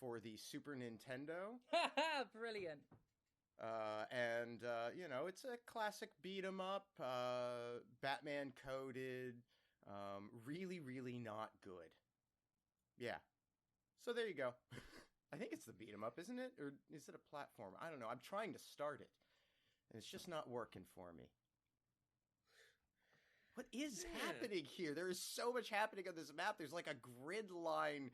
for the Super Nintendo. Brilliant. It's a classic beat 'em up, Batman coded, really, really not good. Yeah. So there you go. I think it's the beat 'em up, isn't it? Or is it a platform? I don't know. I'm trying to start it, and it's just not working for me. What is happening here? There is so much happening on this map. There's like a grid line.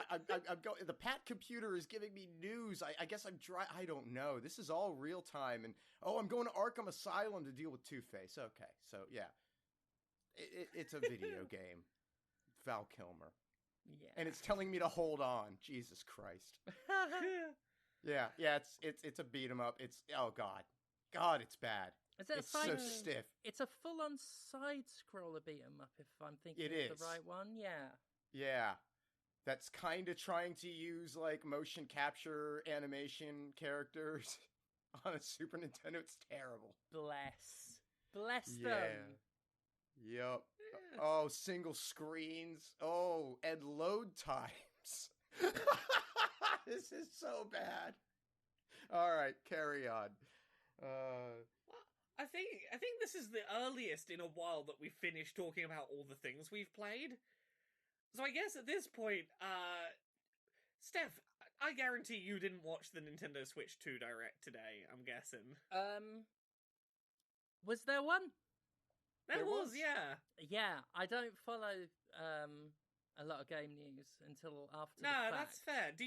I'm going. The Pat computer is giving me news. I guess I'm dry. I don't know. This is all real time. And I'm going to Arkham Asylum to deal with Two-Face. Okay, so yeah, it's a video game. Val Kilmer. Yeah. And it's telling me to hold on. Jesus Christ. Yeah. It's a beat 'em up. Oh God, it's bad. It's so stiff. It's a full-on side-scroller beat 'em up. If I'm thinking of the right one, yeah. Yeah. That's kind of trying to use like motion capture animation characters on a Super Nintendo. It's terrible. Bless them. Yep. Oh, single screens. Oh, and load times. This is so bad. All right, carry on. I think this is the earliest in a while that we've finished talking about all the things we've played. So I guess at this point, Steph, I guarantee you didn't watch the Nintendo Switch 2 Direct today, I'm guessing. Was there one? There was, yeah. Yeah, I don't follow a lot of game news until after the fact. No, that's fair. Do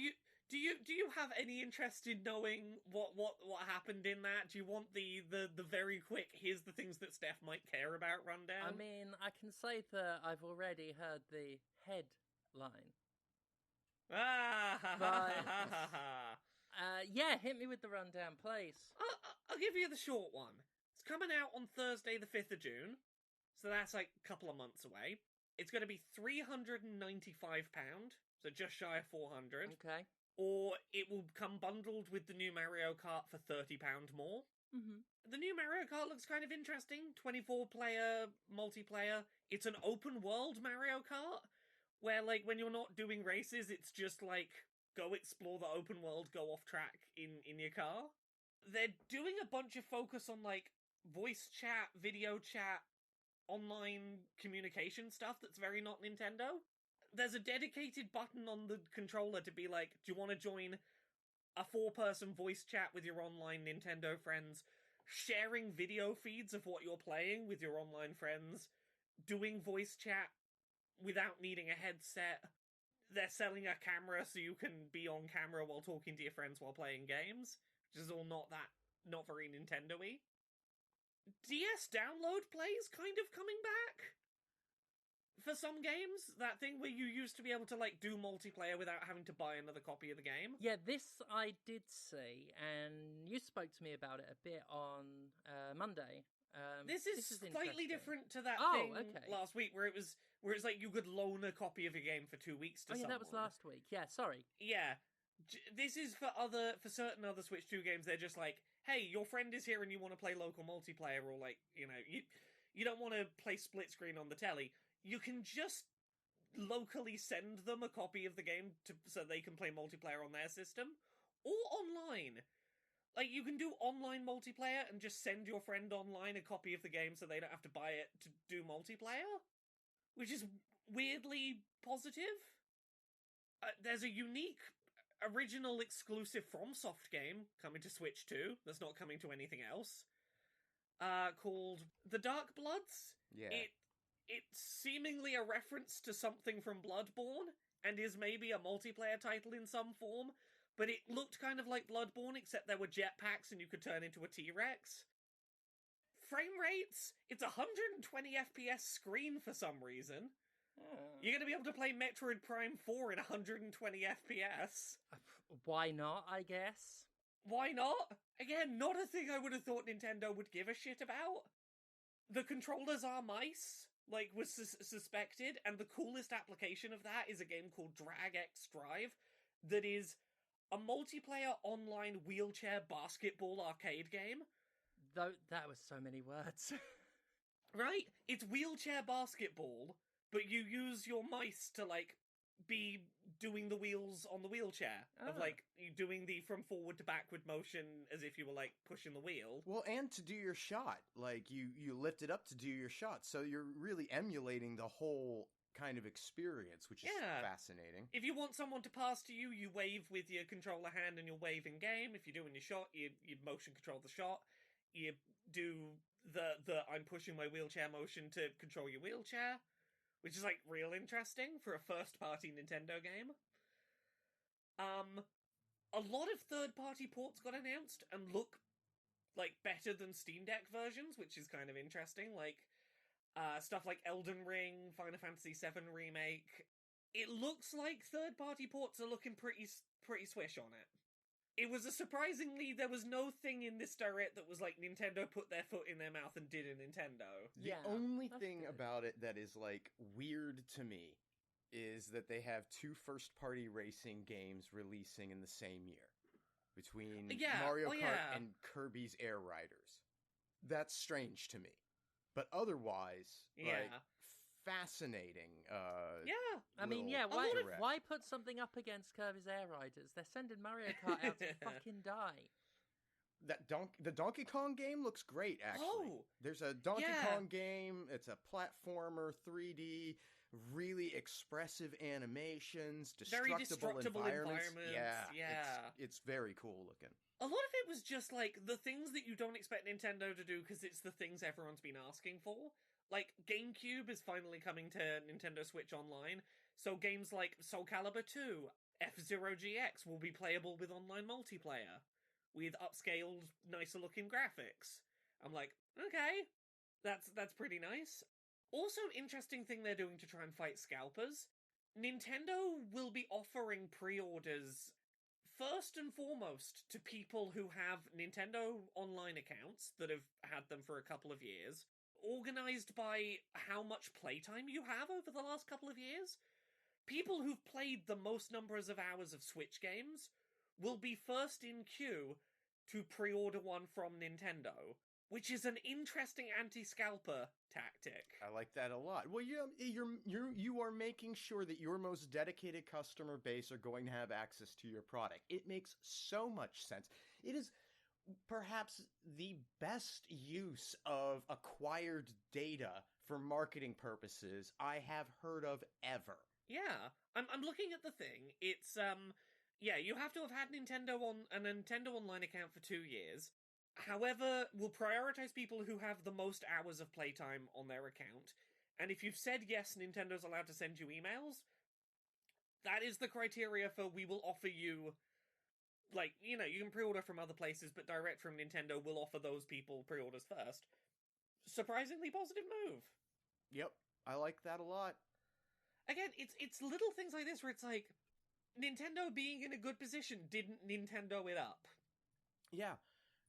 you have any interest in knowing what happened in that? Do you want the very quick, here's the things that Steph might care about rundown? I mean, I can say that I've already heard the headline. Yeah, hit me with the rundown, please. I'll give you the short one. It's coming out on Thursday the 5th of June, so that's like a couple of months away. It's going to be £395, so just shy of 400. Okay. Or it will come bundled with the new Mario Kart for £30 more. Mm-hmm. The new Mario Kart looks kind of interesting. 24-player multiplayer. It's an open world Mario Kart, where like when you're not doing races, it's just like go explore the open world, go off track in your car. They're doing a bunch of focus on like voice chat, video chat, online communication stuff that's very not Nintendo. There's a dedicated button on the controller to be like, do you want to join a 4-person voice chat with your online Nintendo friends, sharing video feeds of what you're playing with your online friends, doing voice chat without needing a headset. They're selling a camera so you can be on camera while talking to your friends while playing games, which is all not very Nintendo-y. DS download plays kind of coming back for some games. That thing where you used to be able to like do multiplayer without having to buy another copy of the game. Yeah, this I did see, and you spoke to me about it a bit on Monday. This is slightly different to that thing last week where it's like you could loan a copy of a game for 2 weeks to someone. That was last week. Yeah, sorry. Yeah. This is for certain other Switch 2 games. They're just like, hey, your friend is here and you want to play local multiplayer, or like, you don't want to play split screen on the telly. You can just locally send them a copy of the game so they can play multiplayer on their system, or online. Like, you can do online multiplayer and just send your friend online a copy of the game so they don't have to buy it to do multiplayer, which is weirdly positive. There's a unique original exclusive FromSoft game coming to Switch 2 that's not coming to anything else, called The Dark Bloods. Yeah. It's seemingly a reference to something from Bloodborne, and is maybe a multiplayer title in some form, but it looked kind of like Bloodborne, except there were jetpacks and you could turn into a T-Rex. Frame rates, it's 120 FPS screen for some reason. You're going to be able to play Metroid Prime 4 in 120 FPS. Why not, I guess? Why not? Again, not a thing I would have thought Nintendo would give a shit about. The controllers are mice, like was suspected, and the coolest application of that is a game called Drag X Drive, that is a multiplayer online wheelchair basketball arcade game. Though that was so many words. Right? It's wheelchair basketball, but you use your mice to, like, be doing the wheels on the wheelchair, of like you doing the from forward to backward motion as if you were like pushing the wheel. Well, and to do your shot, like you lift it up to do your shot, so you're really emulating the whole kind of experience, which is fascinating. If you want someone to pass to you, you wave with your controller hand and you'll wave in game. If you're doing your shot, you motion control the shot. You do the I'm pushing my wheelchair motion to control your wheelchair, which is like real interesting for a first-party Nintendo game. A lot of third-party ports got announced and look like better than Steam Deck versions, which is kind of interesting. Like stuff like Elden Ring, Final Fantasy VII Remake. It looks like third-party ports are looking pretty swish on it. It was there was no thing in this direct that was like Nintendo put their foot in their mouth and did a Nintendo. The only thing about it that is like weird to me is that they have 2 first-party racing games releasing in the same year. Between Mario Kart and Kirby's Air Riders. That's strange to me. But otherwise, like, fascinating. I mean, why put something up against Kirby's Air Riders? They're sending Mario Kart out to fucking die. The Donkey Kong game looks great, actually. Oh! There's a Donkey Kong game. It's a platformer, 3D, really expressive animations, very destructible environments. Yeah. It's very cool looking. A lot of it was just, like, the things that you don't expect Nintendo to do because it's the things everyone's been asking for. Like, GameCube is finally coming to Nintendo Switch Online, so games like Soul Calibur 2, F-Zero GX will be playable with online multiplayer, with upscaled, nicer-looking graphics. I'm like, okay, that's pretty nice. Also, interesting thing they're doing to try and fight scalpers. Nintendo will be offering pre-orders first and foremost to people who have Nintendo Online accounts that have had them for a couple of years, organized by how much playtime you have over the last couple of years. People who've played the most numbers of hours of Switch games will be first in queue to pre-order one from Nintendo, which is an interesting anti-scalper tactic. I like that a lot. Well, you are making sure that your most dedicated customer base are going to have access to your product. It makes so much sense. It is perhaps the best use of acquired data for marketing purposes I have heard of ever. Yeah, I'm looking at the thing. It's you have to have had a Nintendo Online account for 2 years. However, we'll prioritize people who have the most hours of playtime on their account. And if you've said yes, Nintendo's allowed to send you emails, that is the criteria for we will offer you, like, you know, you can pre-order from other places, but direct from Nintendo will offer those people pre-orders first. Surprisingly positive move. Yep, I like that a lot. Again, it's little things like this where it's like, Nintendo being in a good position didn't Nintendo it up. Yeah.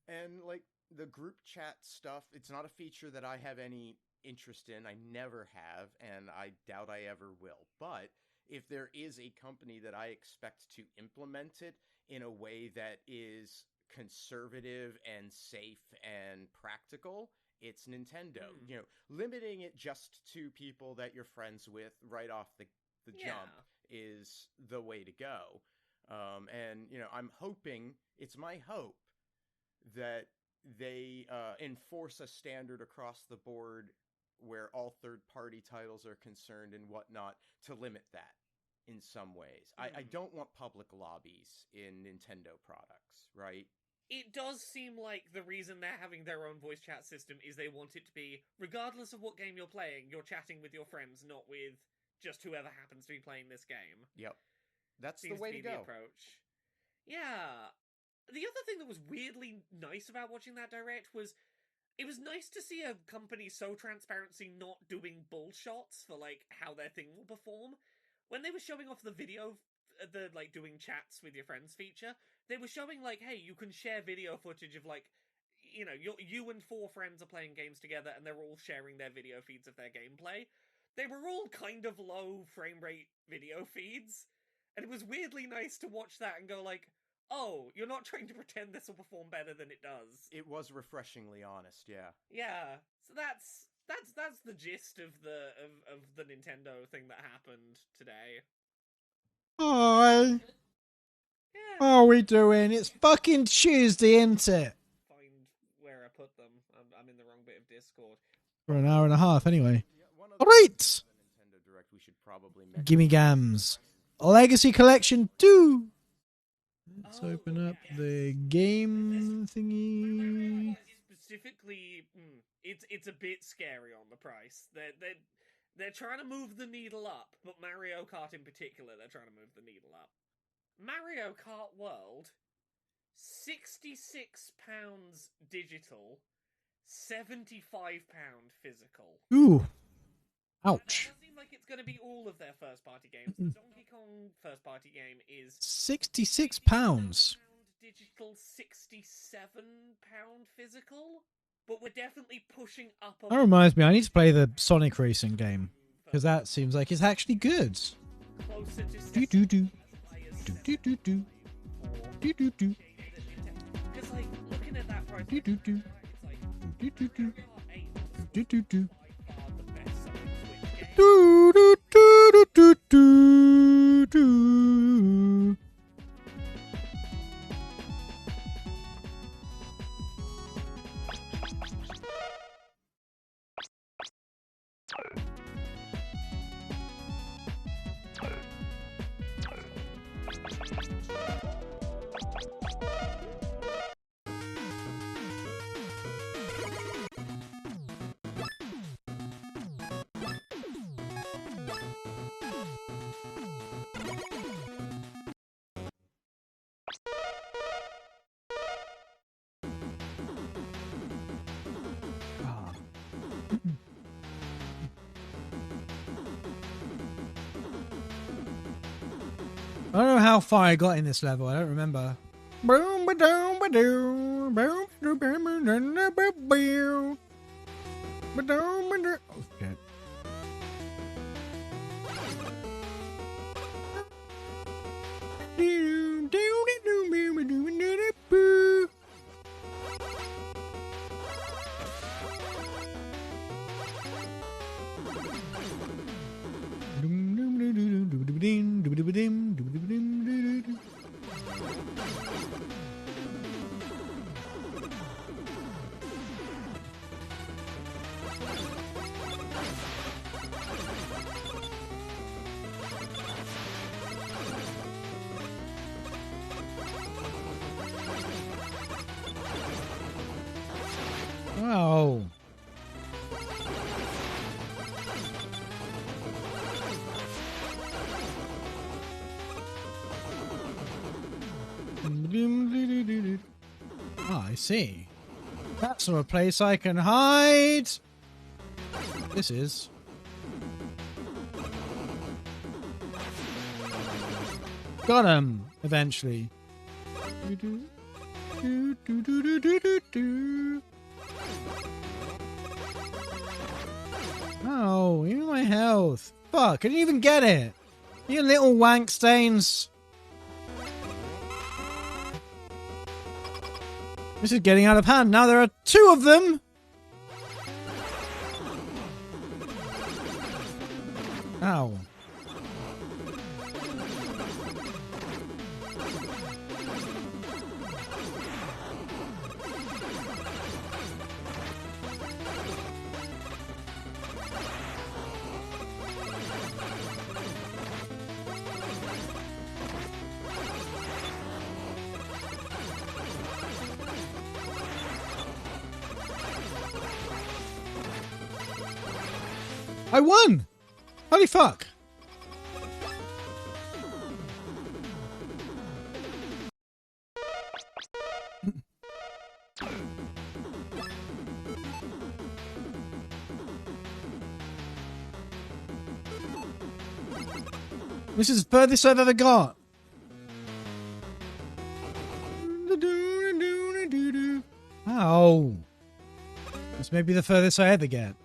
And, like, the group chat stuff, it's not a feature that I have any interest in. I never have, and I doubt I ever will. But if there is a company that I expect to implement it in a way that is conservative and safe and practical, it's Nintendo. You know, limiting it just to people that you're friends with right off the jump is the way to go. And, you know, it's my hope that they enforce a standard across the board where all third-party titles are concerned and whatnot to limit that in some ways. I don't want public lobbies in Nintendo products, right? It does seem like the reason they're having their own voice chat system is they want it to be, regardless of what game you're playing, you're chatting with your friends, not with just whoever happens to be playing this game. Yep. That's Seems the way to be to go. The approach. Yeah. The other thing that was weirdly nice about watching that direct was it was nice to see a company so transparency not doing bull shots for, like, how their thing will perform. When they were showing off the video, the, like, doing chats with your friends feature, they were showing, like, hey, you can share video footage of, like, you know, you and 4 friends are playing games together and they're all sharing their video feeds of their gameplay. They were all kind of low frame rate video feeds, and it was weirdly nice to watch that and go, like, oh, you're not trying to pretend this will perform better than it does. It was refreshingly honest, yeah. Yeah. So that's the gist of the Nintendo thing that happened today. Hi. Yeah. How are we doing? It's fucking Tuesday, isn't it? Find where I put them. I'm in the wrong bit of Discord. For an hour and a half, anyway. One All right. Nintendo Direct we should probably mention. Gimme Gams. Legacy Collection 2. Let's open up the game thingy. Specifically, it's a bit scary on the price. They're trying to move the needle up, but Mario Kart in particular, they're trying to move the needle up. Mario Kart World, £66 digital, £75 physical. Ooh. Ouch. That does seem like it's going to be all of their first party games. The Donkey Kong first party game is £66. Digital, £67 physical. But we're definitely pushing up. That reminds me, I need to play the Sonic Racing game because that seems like it's actually good. Closer to Do do do do do do do do do do. Because like looking at that price, do do do it's like do do do do do do. by far the best selling Switch game. Do do do do do do. I don't know how far I got in this level. I don't remember. Oh, shit. Wow. Ah, I see. That's not a place I can hide. This is. Got him, eventually. Oh, even my health. Fuck, I didn't even get it. You little wank stains. This is getting out of hand. Now there are two of them. Ow. I won! Holy fuck! This is the furthest I've ever got. Ow. This may be the furthest I ever get.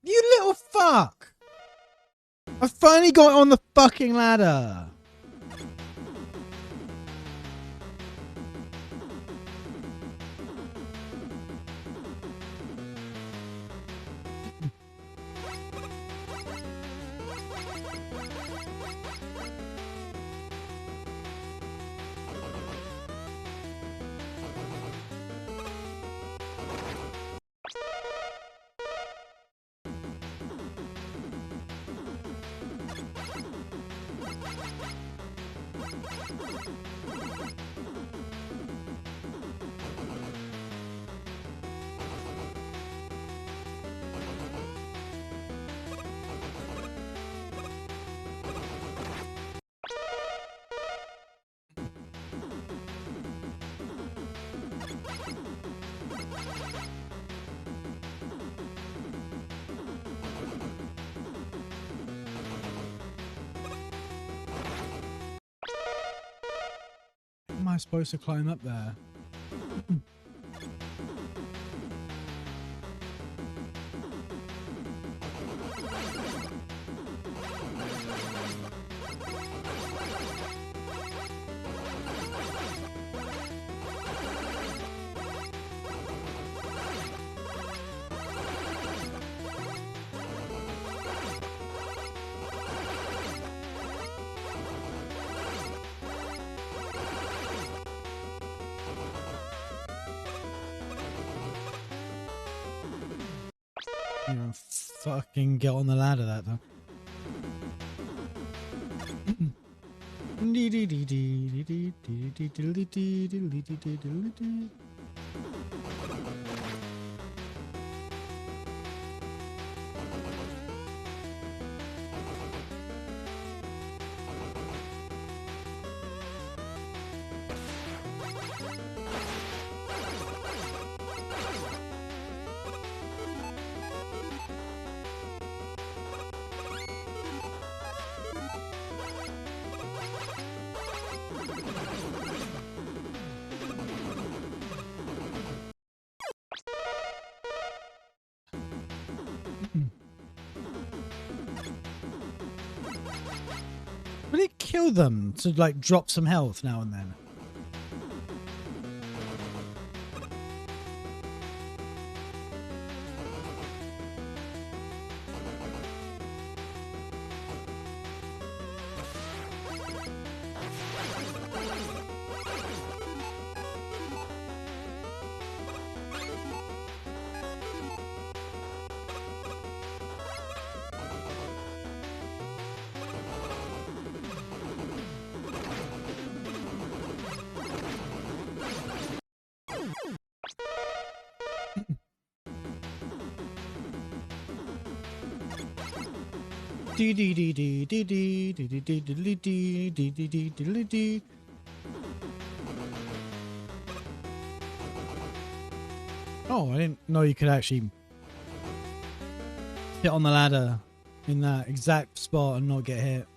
You little fuck! I finally got on the fucking ladder! How am I supposed to climb up there? You know, fucking get on the ladder that time. Will it kill them to like drop some health now and then? Oh, I didn't know you could actually sit on the ladder in that exact spot and not get hit.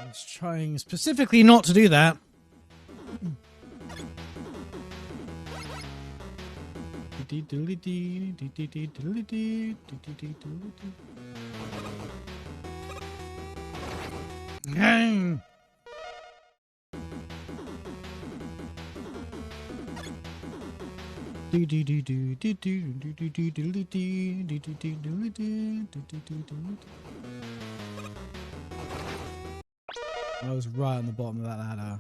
I was trying specifically not to do that. I was right on the bottom of that ladder.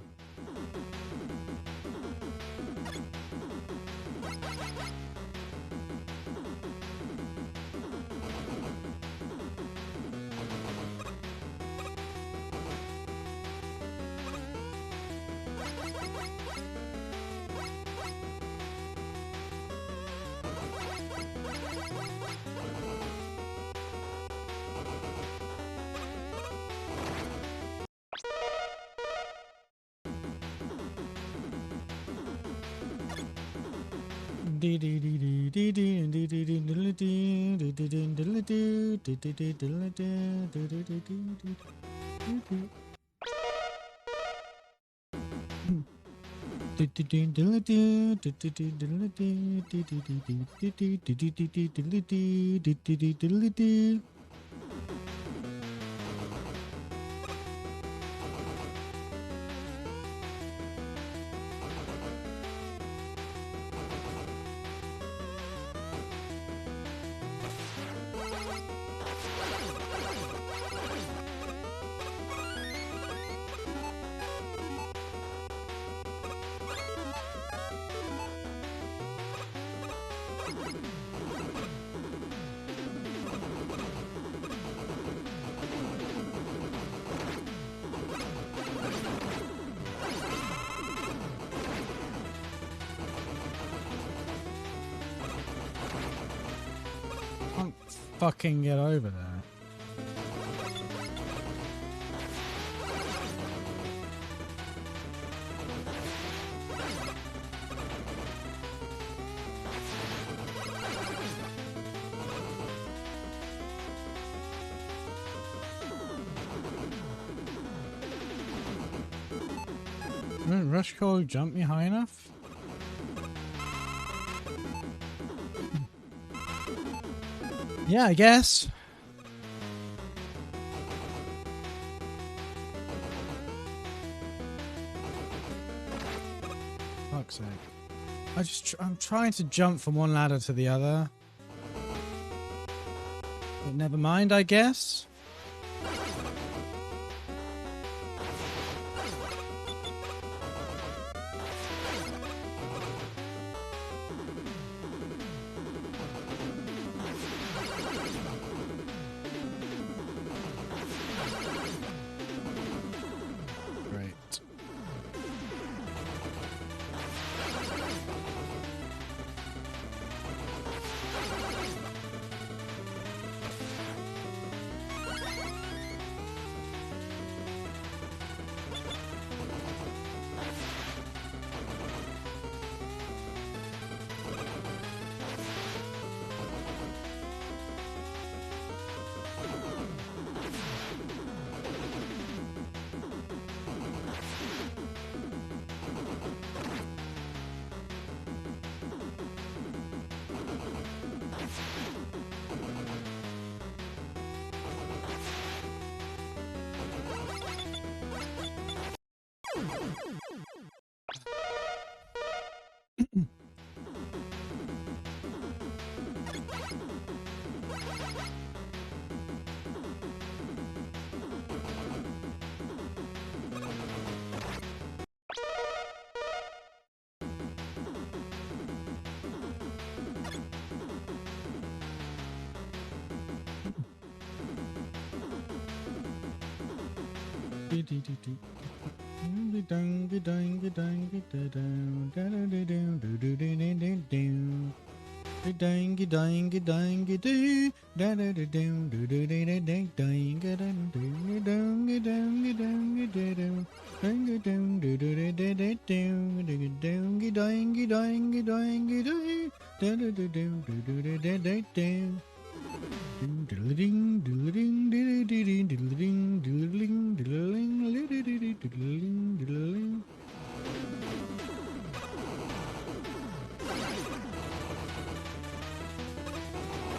Can't fucking get over there. Didn't Rush Call jump me high enough? Yeah, I guess. Fuck's sake. I'm trying to jump from one ladder to the other. But never mind, I guess.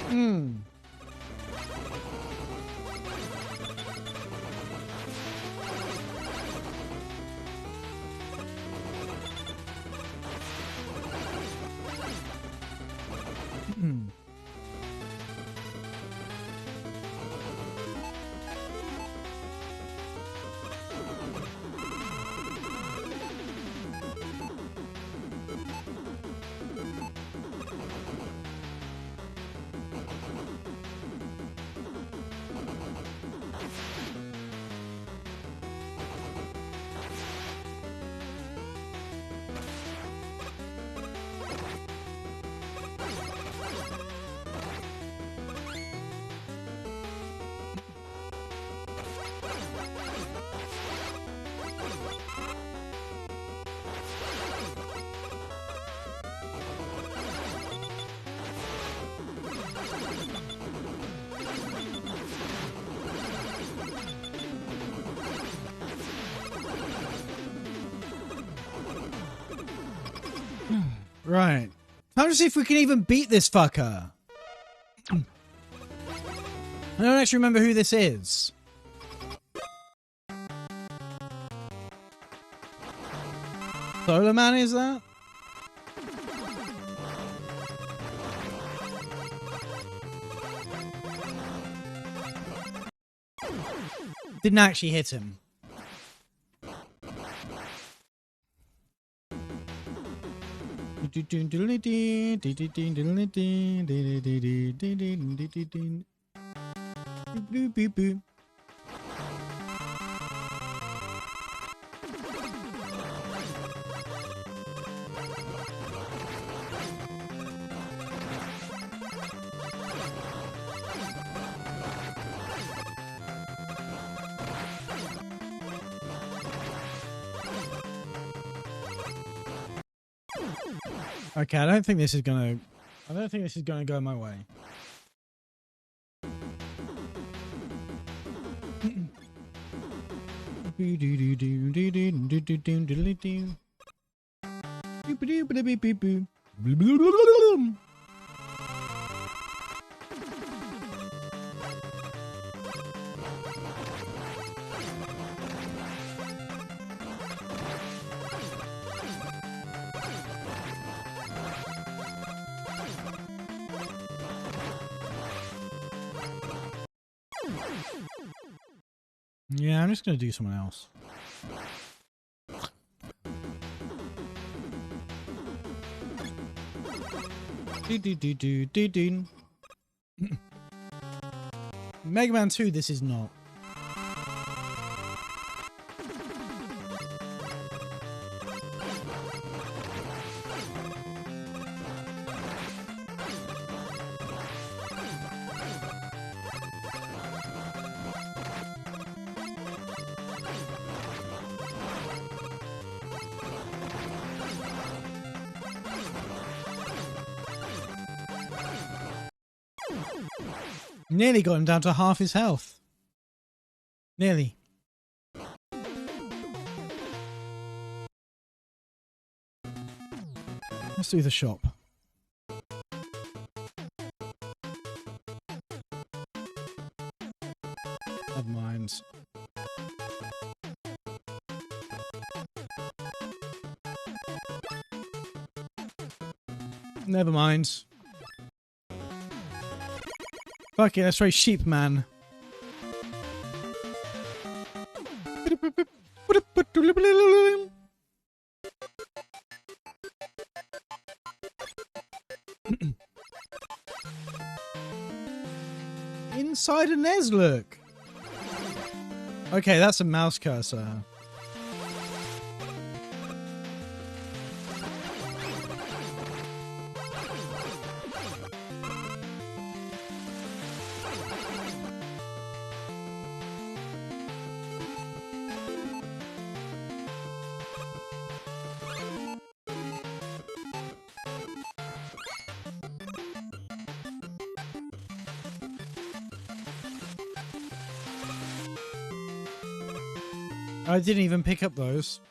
Hmm. Right. Time to see if we can even beat this fucker. I don't actually remember who this is. Solar Man, is that? Didn't actually hit him. Okay, I don't think this is gonna go my way. Yeah, I'm just gonna do someone else. Mega Man 2, this is not. Nearly got him down to half his health. Nearly. Let's do the shop. Never mind. Never mind. Fuck it, let's try Sheep Man. Inside a NES, look. Okay, that's a mouse cursor. I didn't even pick up those.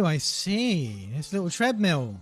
I see. This little treadmill.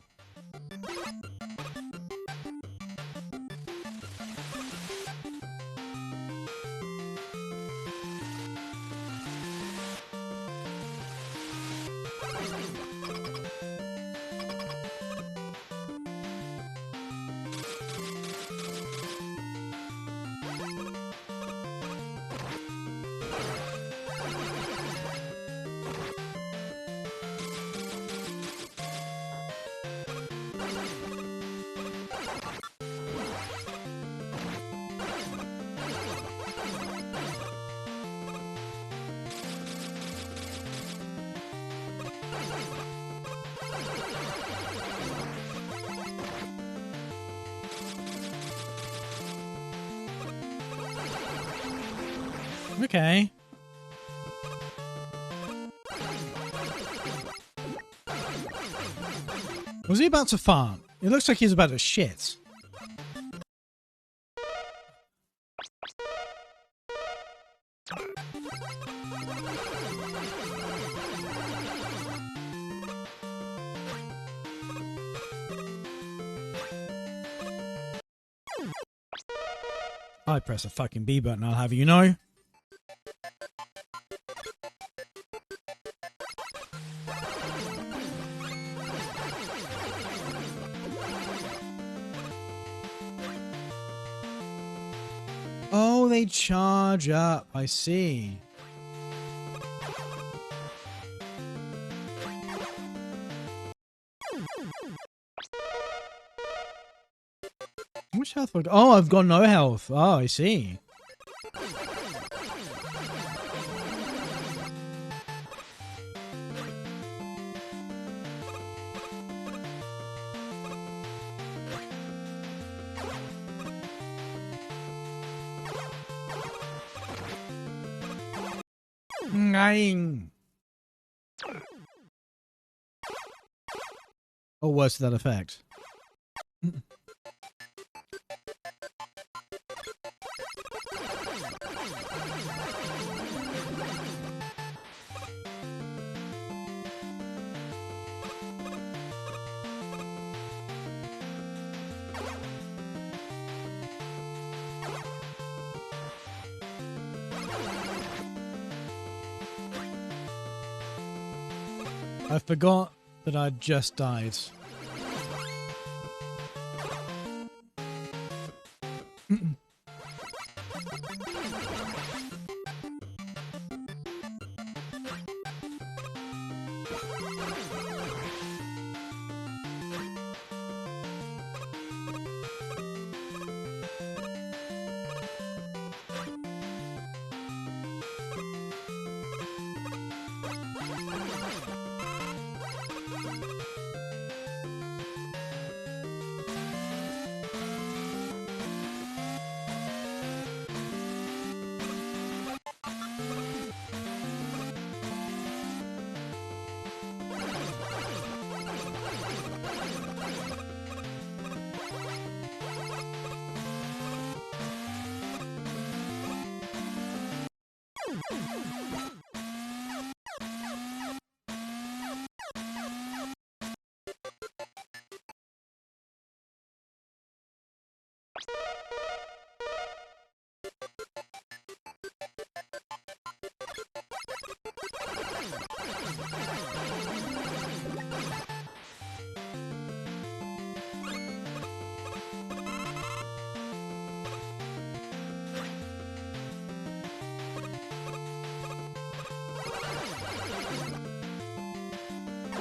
Okay. Was he about to fart? It looks like he's about to shit. I press a fucking B button, I'll have you know. Oh, they charge up. I see. How much health? Oh, I've got no health. Oh, I see. Nine. Or worse to that effect. I forgot that I'd just died.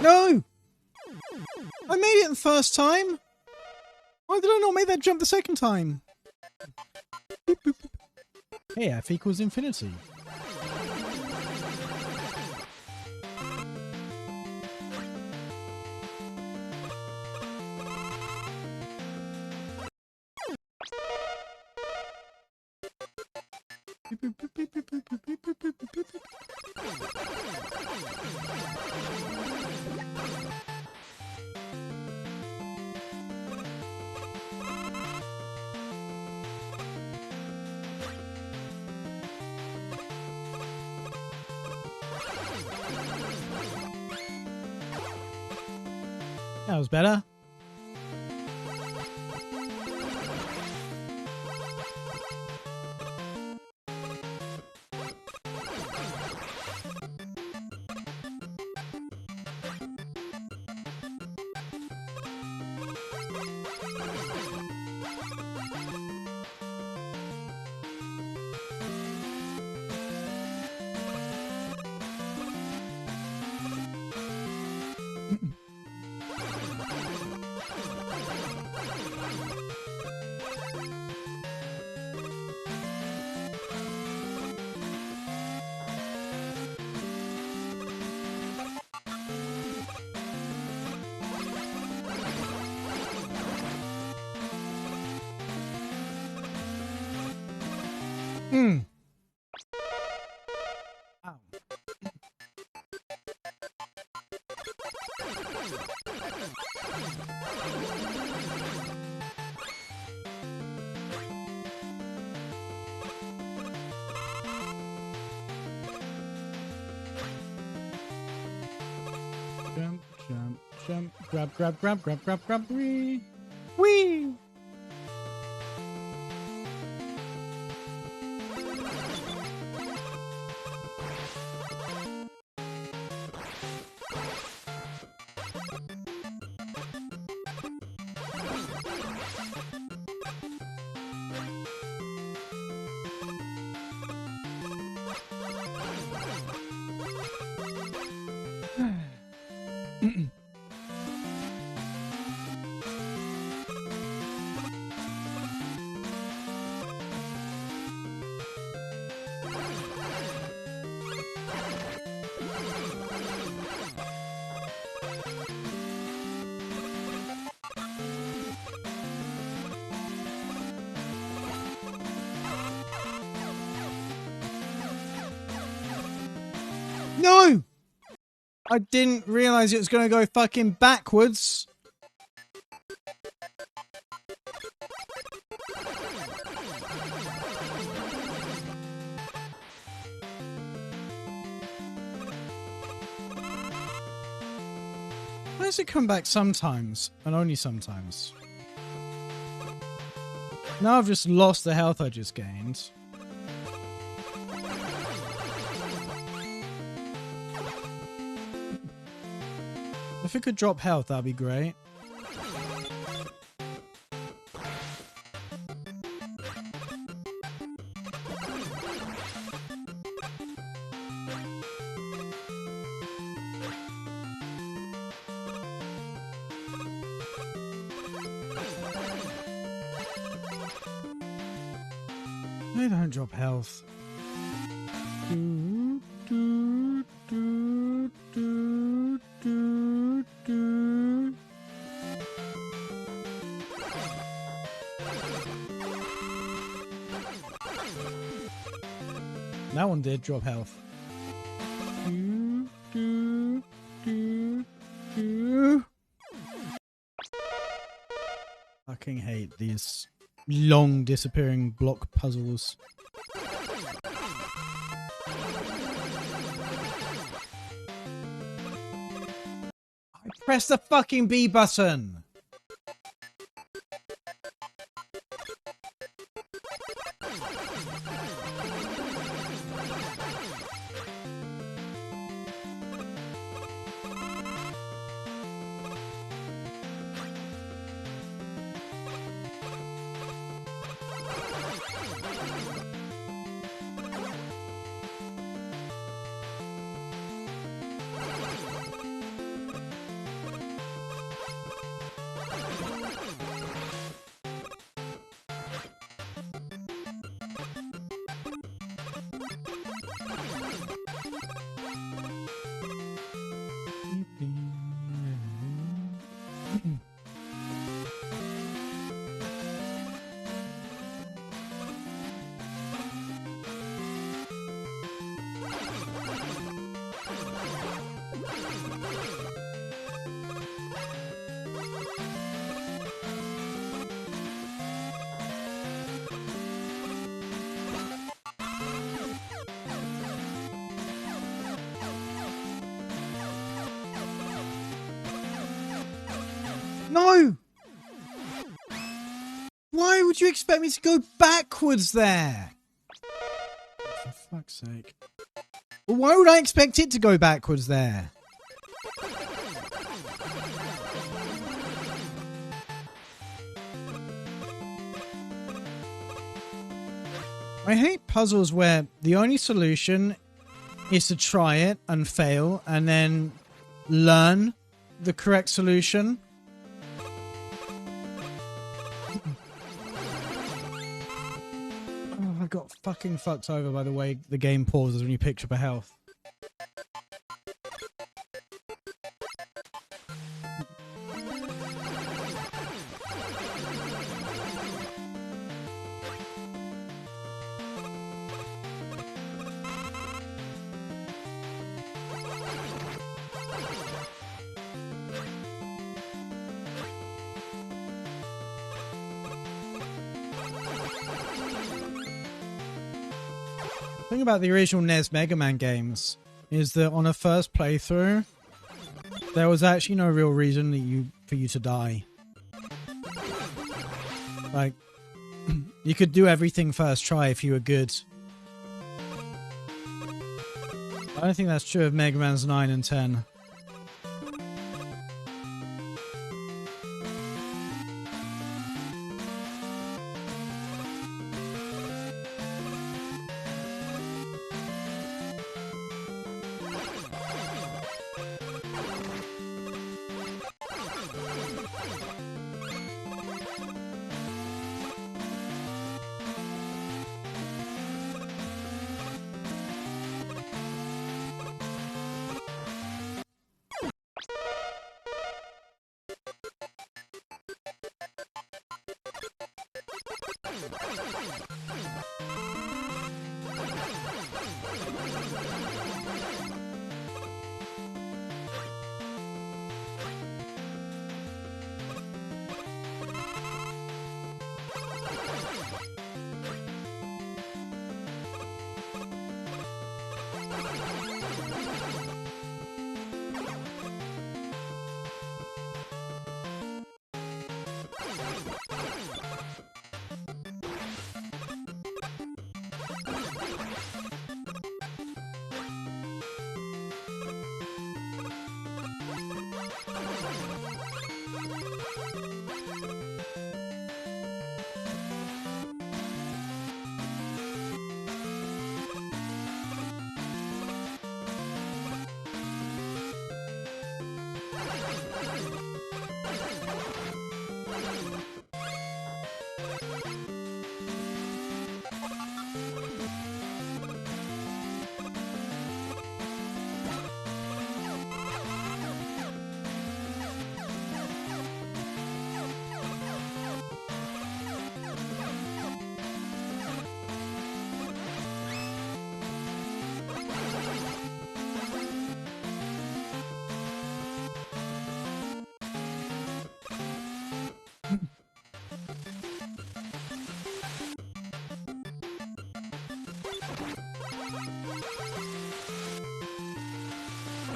No! I made it the first time! Why did I not make that jump the second time? Boop, boop, boop. Hey, F equals infinity. That was better. Hmm. Ow. Jump, jump, jump, grab, grab, grab, grab, grab, grab, wee! Wee! No! I didn't realize it was going to go fucking backwards. Why does it come back sometimes and only sometimes? Now I've just lost the health I just gained. If it could drop health, that'd be great. They don't drop health. Do, do, do, do, do, do. That one did drop health. Do, do, do, do. Fucking hate these long disappearing block puzzles. I pressed the fucking B button. would you expect me to go backwards there? For fuck's sake. Well, why would I expect it to go backwards there? I hate puzzles where the only solution is to try it and fail and then learn the correct solution. Oh, I got fucking fucked over by the way the game pauses when you pick up a health. The thing about the original NES Mega Man games is that on a first playthrough, there was actually no real reason that for you to die. Like, you could do everything first try if you were good. I don't think that's true of Mega Man's 9 and 10.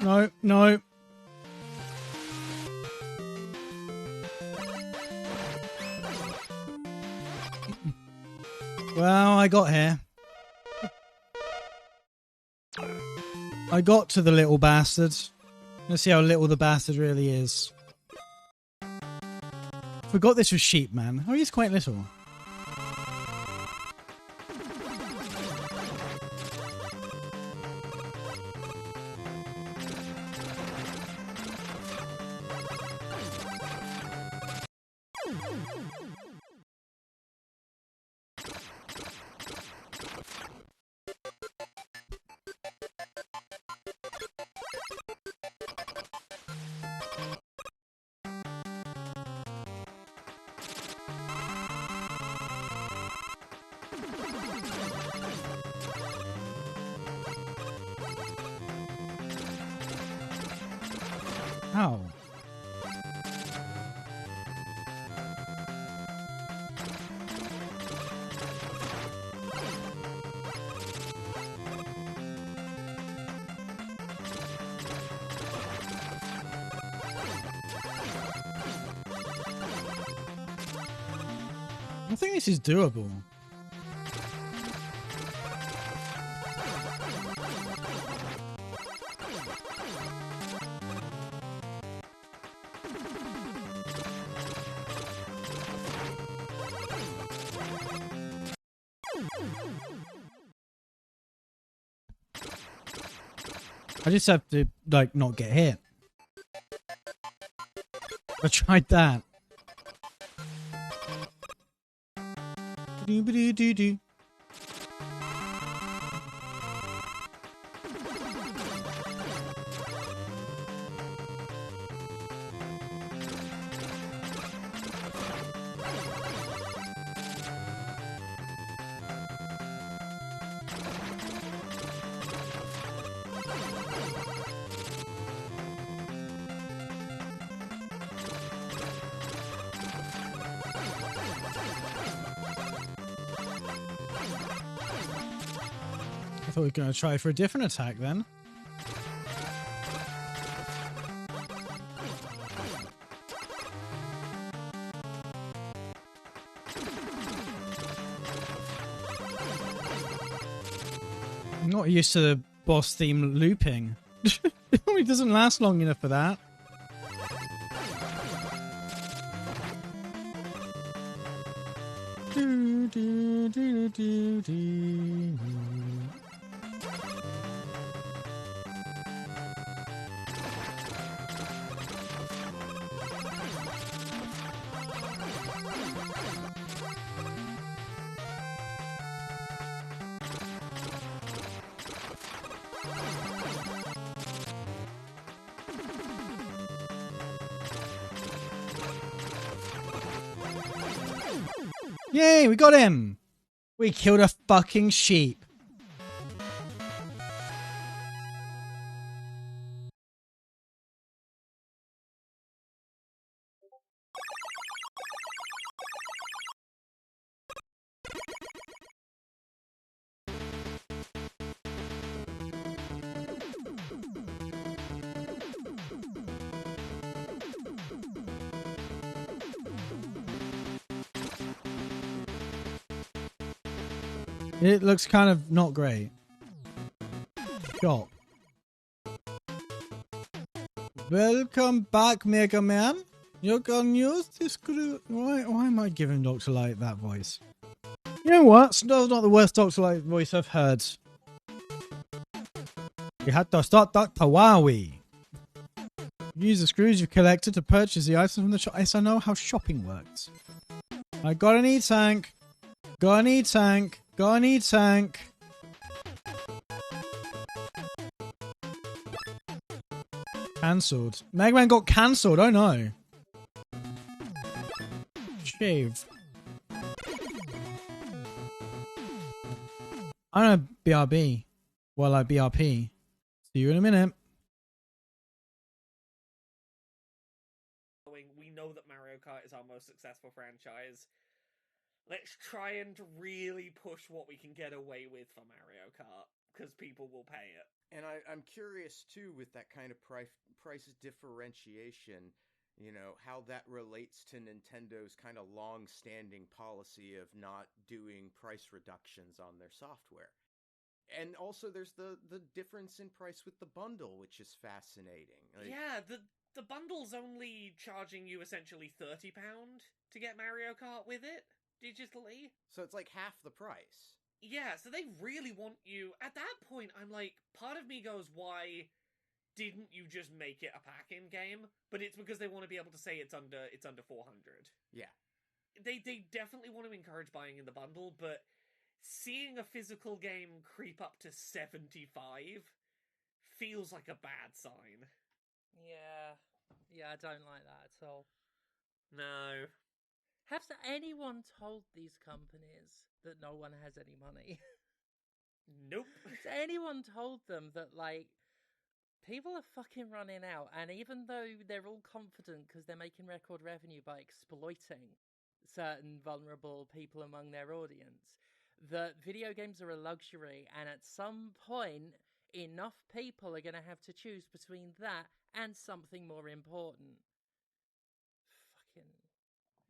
No, no. Well, I got here. I got to the little bastard. Let's see how little the bastard really is. Forgot this was sheep, man. Oh, he's quite little. How? think this is doable. I just have to, like, not get hit. I tried that. Do-ba-do-do-do. I thought we were going to try for a different attack then. I'm not used to the boss theme looping. It doesn't last long enough for that. Do, do, do, do, do. Yay, we got him! We killed a fucking sheep. It looks kind of not great. Shock. Welcome back, MegaMan. You can use this screw. Why am I giving Dr. Light that voice? You know what? It's not the worst Dr. Light voice I've heard. You had to start Dr. Wowie. Use the screws you've collected to purchase the items from the shop. Yes, I know how shopping works. I got an E-tank. Got an E-tank. Got an E-tank. Cancelled. MegaMan got cancelled. Oh no. Shave. I'm gonna BRB while I BRP. See you in a minute. We know that Mario Kart is our most successful franchise. Let's try and really push what we can get away with for Mario Kart, because people will pay it. And I'm curious, too, with that kind of price differentiation, you know, how that relates to Nintendo's kind of long-standing policy of not doing price reductions on their software. And also there's the difference in price with the bundle, which is fascinating. Like, yeah, the bundle's only charging you essentially £30 to get Mario Kart with it, digitally. So it's like half the price. Yeah, so they really want you... At that point, I'm like, part of me goes, why didn't you just make it a pack-in game? But it's because they want to be able to say it's under 400. Yeah. They definitely want to encourage buying in the bundle, but seeing a physical game creep up to 75 feels like a bad sign. Yeah, I don't like that at all. No. Has anyone told these companies that no one has any money? Nope. Has anyone told them that, like, people are fucking running out, and even though they're all confident because they're making record revenue by exploiting certain vulnerable people among their audience, that video games are a luxury, and at some point, enough people are going to have to choose between that and something more important. Fucking...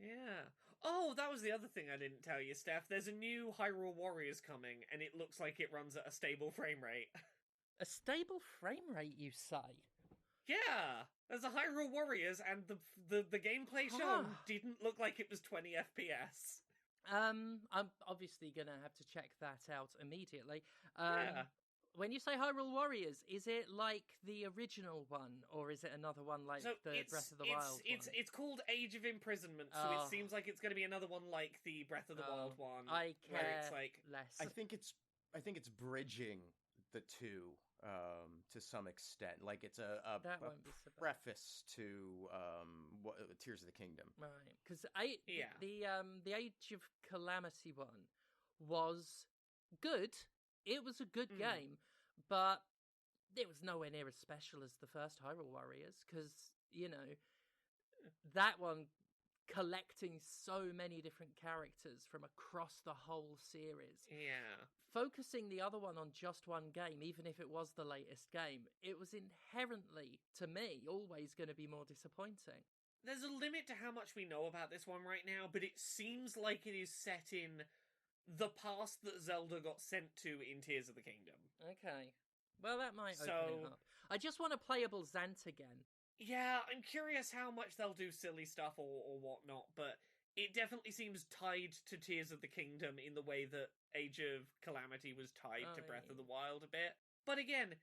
Yeah. Oh, that was the other thing I didn't tell you, Steph. There's a new Hyrule Warriors coming, and it looks like it runs at a stable frame rate. A stable frame rate, you say? Yeah, there's a Hyrule Warriors, and the gameplay shown didn't look like it was 20 FPS. I'm obviously gonna have to check that out immediately. Yeah. When you say Hyrule Warriors, is it like the original one, or is it another one like So the Breath of the Wild one? It's called Age of Imprisonment, so it seems like it's going to be another one like the Breath of the Wild one. I care where it's like less. I think it's bridging the two to some extent. Like it's a That won't be so bad. preface to Tears of the Kingdom. Right, because Yeah. the Age of Calamity one was good. It was a good game, but it was nowhere near as special as the first Hyrule Warriors, because, you know, that one collecting so many different characters from across the whole series. Yeah. Focusing the other one on just one game, even if it was the latest game, it was inherently, to me, always going to be more disappointing. There's a limit to how much we know about this one right now, but it seems like it is set in the past that Zelda got sent to in Tears of the Kingdom. Okay. Well, that might open it up. I just want a playable Zant again. Yeah, I'm curious how much they'll do silly stuff or whatnot, but it definitely seems tied to Tears of the Kingdom in the way that Age of Calamity was tied to Breath of the Wild a bit. But again,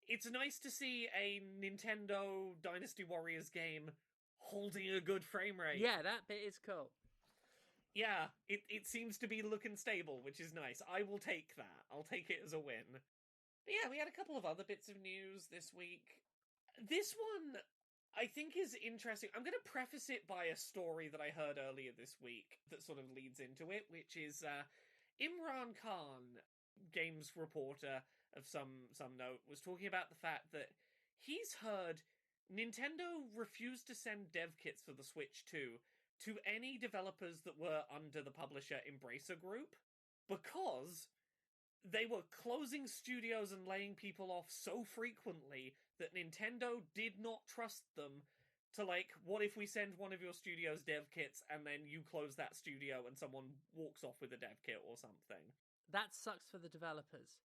it's nice to see a Nintendo Dynasty Warriors game holding a good frame rate. Yeah, that bit is cool. Yeah, it seems to be looking stable, which is nice. I will take that. I'll take it as a win. But yeah, we had a couple of other bits of news this week. This one, I think, is interesting. I'm going to preface it by a story that I heard earlier this week that sort of leads into it, which is Imran Khan, games reporter of some note, was talking about the fact that he's heard Nintendo refused to send dev kits for the Switch 2 to any developers that were under the publisher Embracer Group because they were closing studios and laying people off so frequently that Nintendo did not trust them to, like, what if we send one of your studio's dev kits and then you close that studio and someone walks off with a dev kit or something? That sucks for the developers.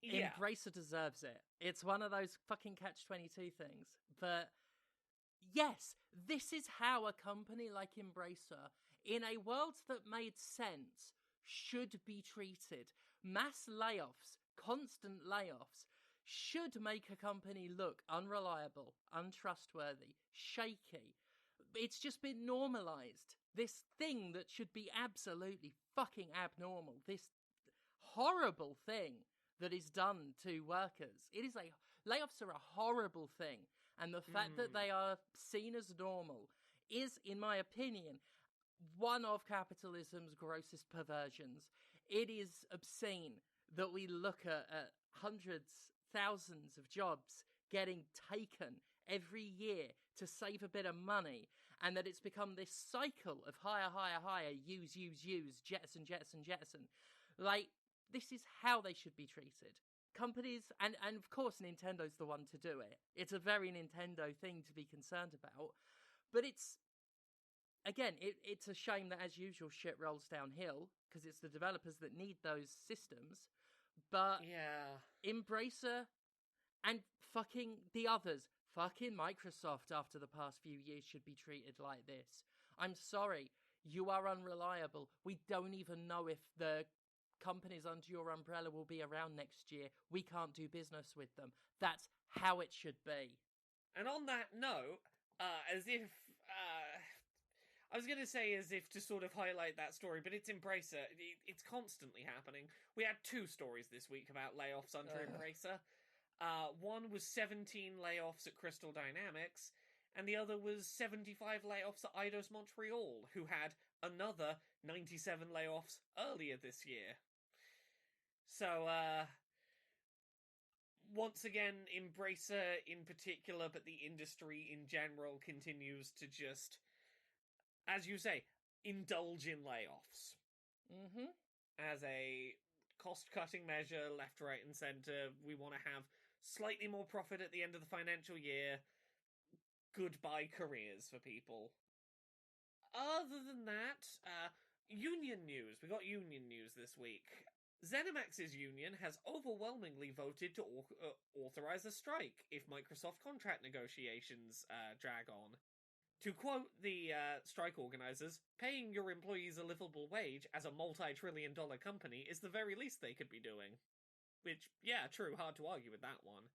Yeah. Embracer deserves it. It's one of those fucking catch-22 things. But yes, this is how a company like Embracer, in a world that made sense, should be treated. Mass layoffs, constant layoffs, should make a company look unreliable, untrustworthy, shaky. It's just been normalized. This thing that should be absolutely fucking abnormal. This horrible thing that is done to workers. Layoffs are a horrible thing. And the fact that they are seen as normal is, in my opinion, one of capitalism's grossest perversions. It is obscene that we look at hundreds, thousands of jobs getting taken every year to save a bit of money, and that it's become this cycle of hire, use, jettison. Like, this is how they should be treated. Companies, and of course Nintendo's the one to do it. It's a very Nintendo thing to be concerned about. But it's a shame that, as usual, shit rolls downhill, because it's the developers that need those systems. But yeah, Embracer and fucking the others, fucking Microsoft after the past few years should be treated like this. I'm sorry, you are unreliable. We don't even know if the companies under your umbrella will be around next year. We can't do business with them. That's how it should be. And on that note, as if I was going to say as if to sort of highlight that story, but it's Embracer. It's constantly happening. We had 2 stories this week about layoffs under Embracer. One was 17 layoffs at Crystal Dynamics, and the other was 75 layoffs at Eidos Montreal, who had another 97 layoffs earlier this year. So, once again, Embracer in particular, but the industry in general, continues to just, as you say, indulge in layoffs. Mm-hmm. As a cost-cutting measure, left, right, and centre, we want to have slightly more profit at the end of the financial year. Goodbye careers for people. other than that, union news. We got union news this week. ZeniMax's union has overwhelmingly voted to authorize a strike if Microsoft contract negotiations drag on. To quote the strike organizers, paying your employees a livable wage as a multi-trillion-dollar company is the very least they could be doing. Which, yeah, true, hard to argue with that one.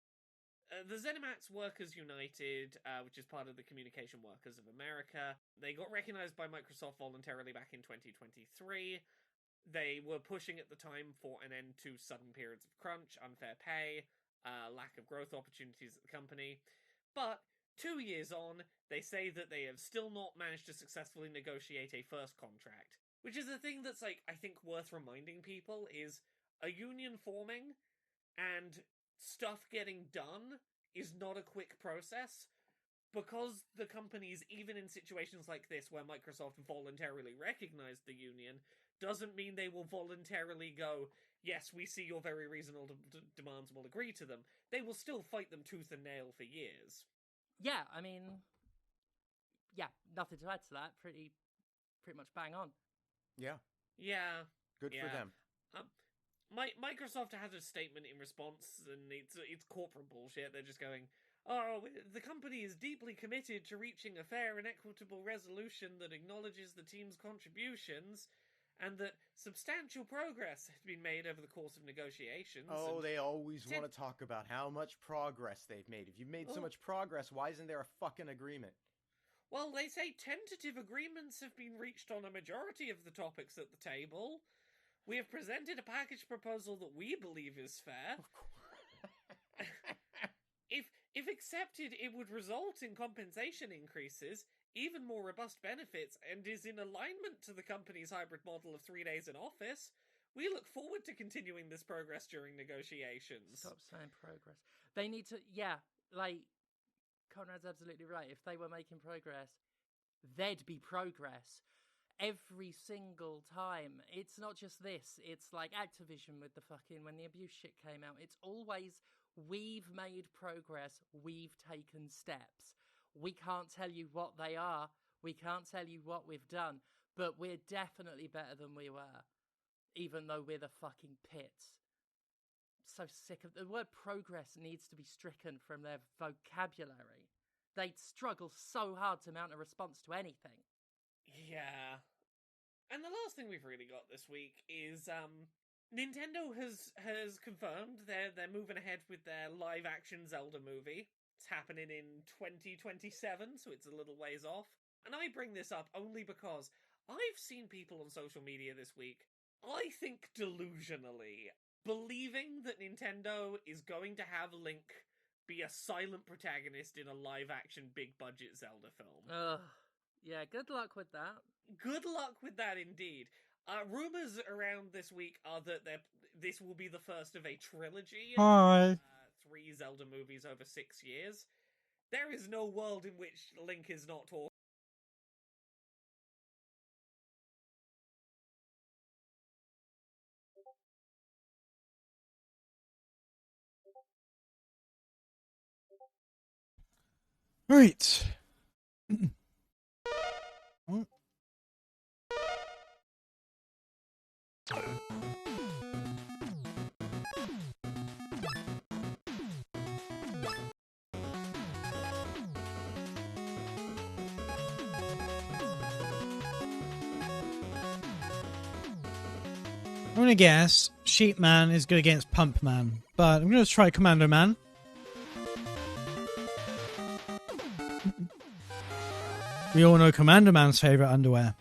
The ZeniMax Workers United, which is part of the Communication Workers of America, they got recognized by Microsoft voluntarily back in 2023. They were pushing at the time for an end to sudden periods of crunch, unfair pay, lack of growth opportunities at the company. But 2 years on, they say that they have still not managed to successfully negotiate a first contract. Which is a thing that's, I think worth reminding people is a union forming and stuff getting done is not a quick process. Because the companies, even in situations like this where Microsoft voluntarily recognized the union, doesn't mean they will voluntarily go, yes, we see your very reasonable demands and will agree to them. They will still fight them tooth and nail for years. Yeah, I mean, yeah, nothing to add to that. Pretty much bang on. Yeah. Yeah. Good for them. Microsoft had a statement in response, and it's corporate bullshit. They're just going, oh, the company is deeply committed to reaching a fair and equitable resolution that acknowledges the team's contributions, and that substantial progress has been made over the course of negotiations. Oh, they always want to talk about how much progress they've made. If you've made so much progress, why isn't there a fucking agreement? Well, they say tentative agreements have been reached on a majority of the topics at the table. We have presented a package proposal that we believe is fair. Of course. If accepted, it would result in compensation increases, even more robust benefits, and is in alignment to the company's hybrid model of 3 days in office. We look forward to continuing this progress during negotiations. Stop saying progress. They need to, yeah, like, Conrad's absolutely right. If they were making progress, there'd be progress. Every single time. It's not just this. It's like Activision with the fucking, when the abuse shit came out. It's always, we've made progress, we've taken steps. We can't tell you what they are, we can't tell you what we've done, but we're definitely better than we were, even though we're the fucking pits. So sick of the word progress needs to be stricken from their vocabulary. They'd struggle so hard to mount a response to anything. Yeah. And the last thing we've really got this week is Nintendo has confirmed they're moving ahead with their live action Zelda movie. It's happening in 2027, so it's a little ways off. And I bring this up only because I've seen people on social media this week, I think delusionally, believing that Nintendo is going to have Link be a silent protagonist in a live-action, big-budget Zelda film. Ugh. Yeah, good luck with that. Good luck with that, indeed. Rumors around this week are that this will be the first of a trilogy. Hi. 3 Zelda movies over 6 years. There is no world in which Link is not talking. Right. Oh. I'm gonna guess Sheep Man is good against Pump Man, but I'm gonna try Commando Man. We all know Commando Man's favorite underwear.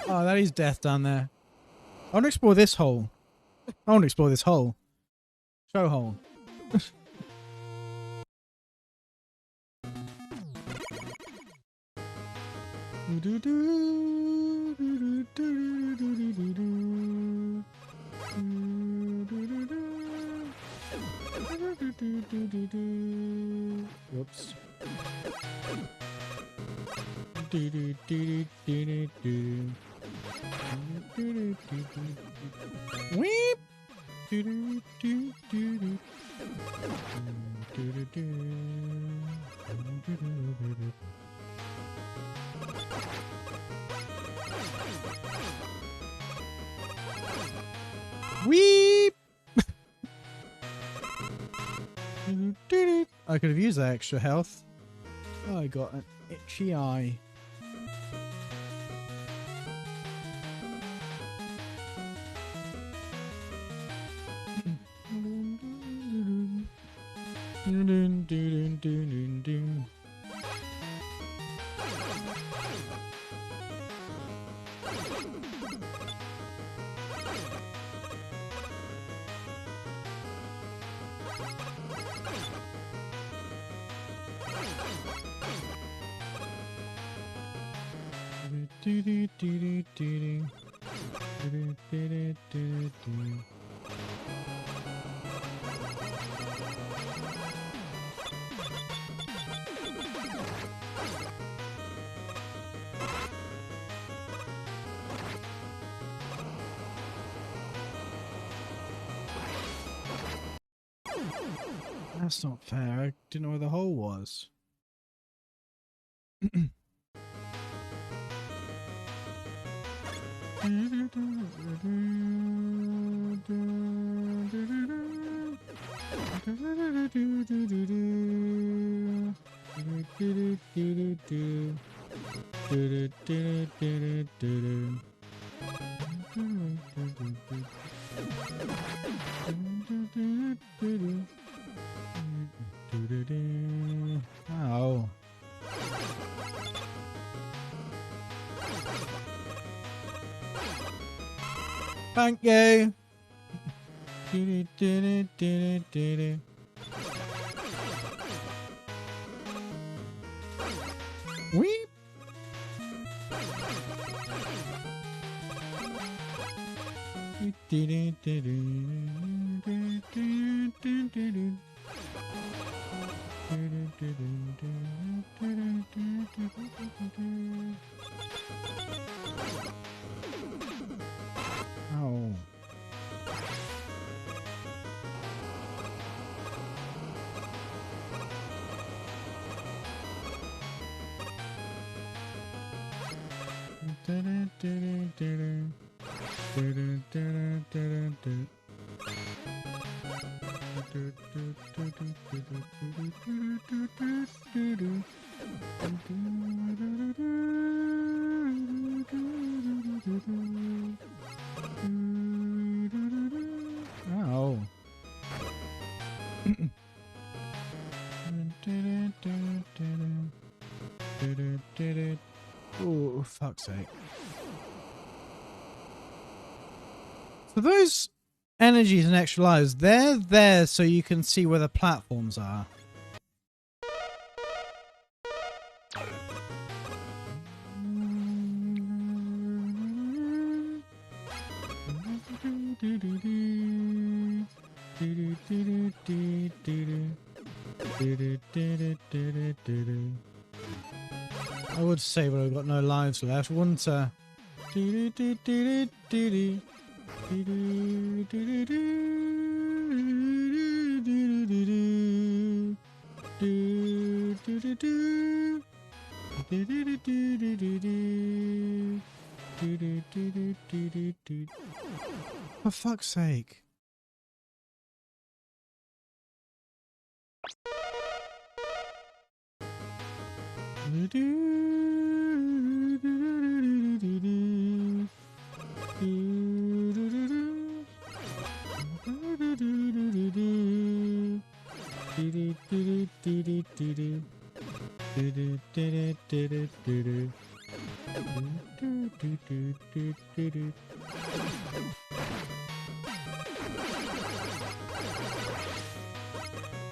Oh, that is death down there. I want to explore this hole. I want to explore this hole. Show hole. Whoops. Weep. Weep. I could have used that extra health. Oh, I got an itchy eye. That's not fair. I didn't know where the hole was. Ow. Thank you. Weep. Oh. Ow. Oh, fuck's sake. So those energies and extra lives, they're there so you can see where the platforms are. I would say, but I've got no lives left. Wouldn't I? For fuck's sake.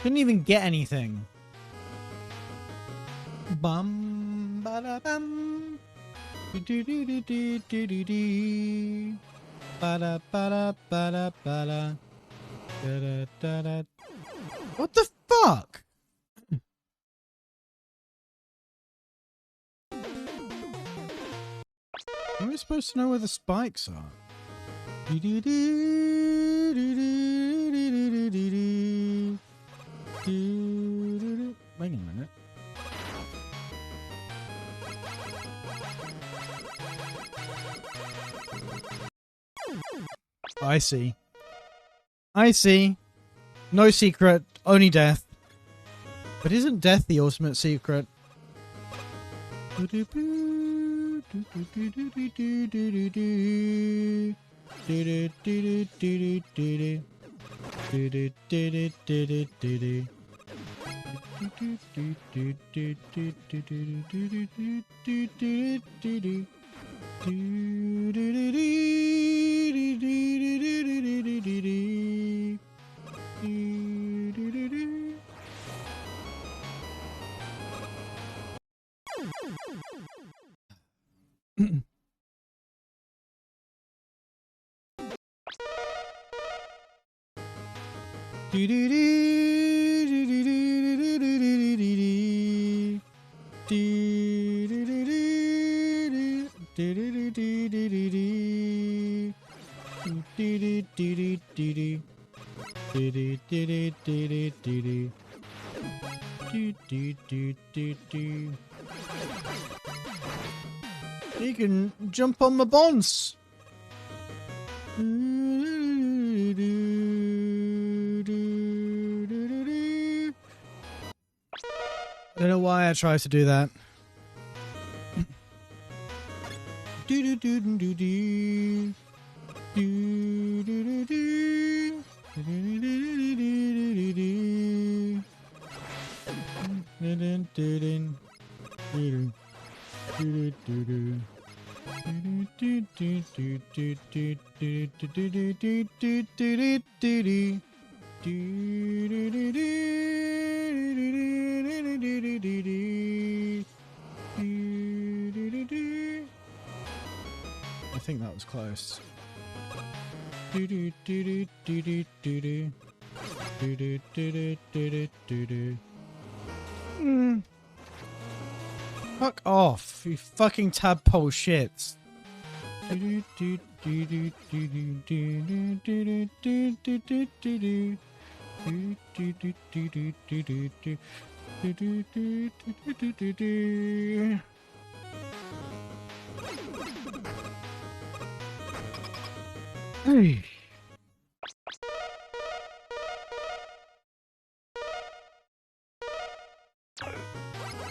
Didn't even get anything. Bum ba da bum. Do-do-do-do-do-do-do. Ba-da, ba-da, ba-da, ba-da. Da-da, da-da. What the fuck? How am I supposed to know where the spikes are? Wait a minute. I see. I see. No secret, only death. But isn't death the ultimate secret? He can jump on my bonds. I don't know why I tried to do that. I think that was close. Fuck off, you fucking tadpole shits. Hey.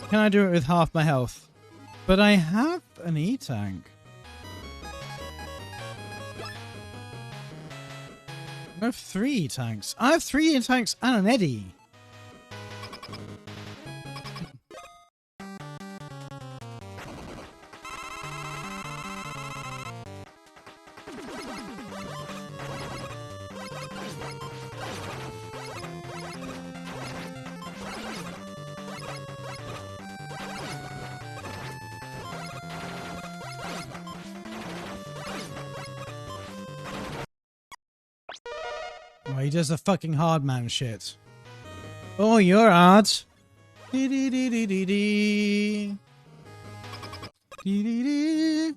Can I do it with half my health? But I have an E-tank. I have 3 E-tanks. I have 3 E-tanks and an Eddie. Oh, he does the fucking hard man shit. Oh, you're hard. Dee-dee-dee-dee-dee-dee. Dee-dee-dee.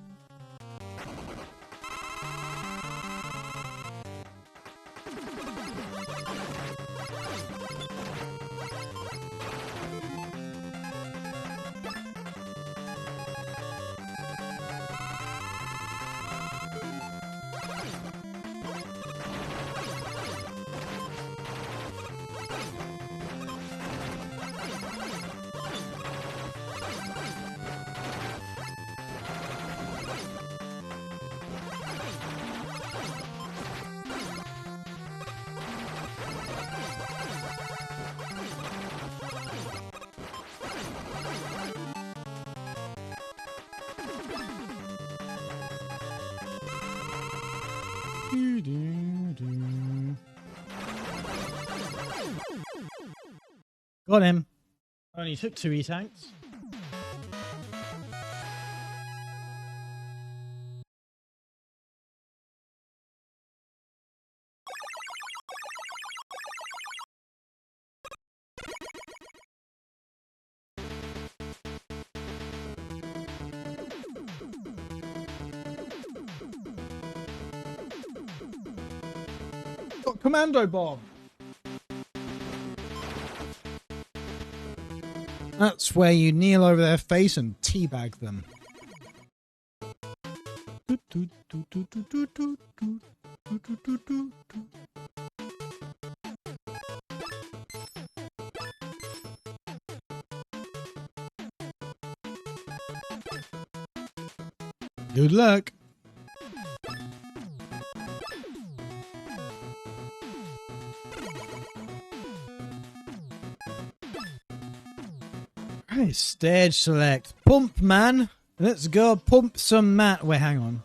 Got him. Only took 2 E-tanks. Got commando bomb. That's where you kneel over their face and teabag them. Good luck. Right, stage select. Pump, man. Let's go pump some mat. Wait, hang on.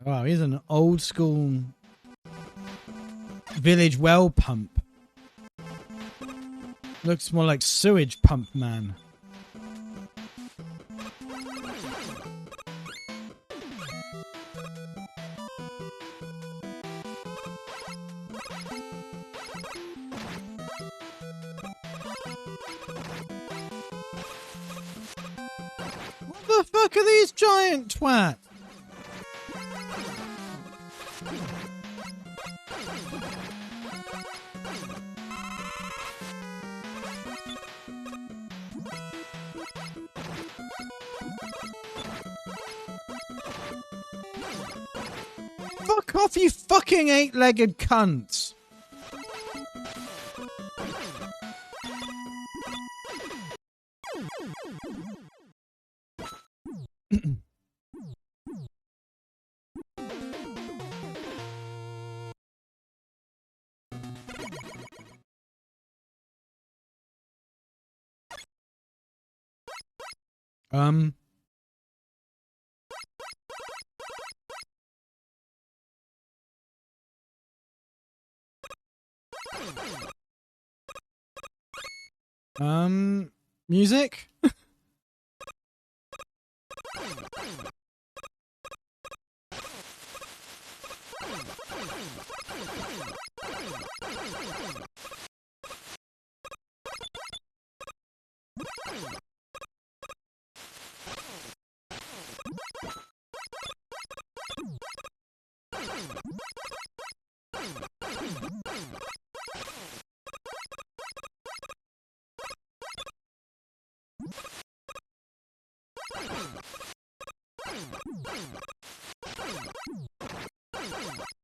Wow, he's an old school village well pump. Looks more like sewage pump man. What the fuck are these giant twats? Fuck off, you fucking eight-legged cunts! Um... Music?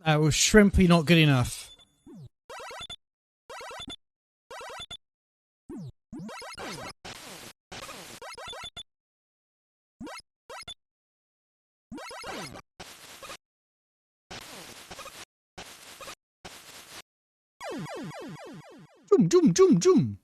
That was shrimpy not good enough. Zoom, zoom, zoom, zoom.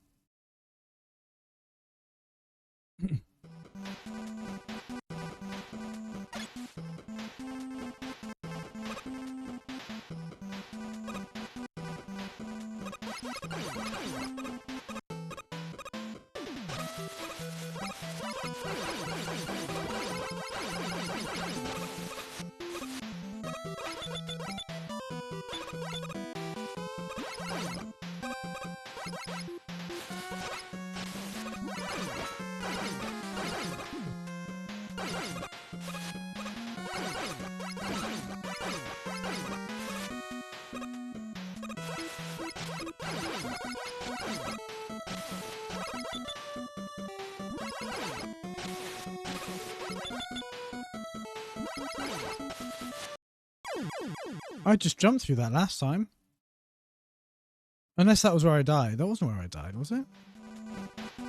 I just jumped through that last time. Unless that was where I died. That wasn't where I died, was it?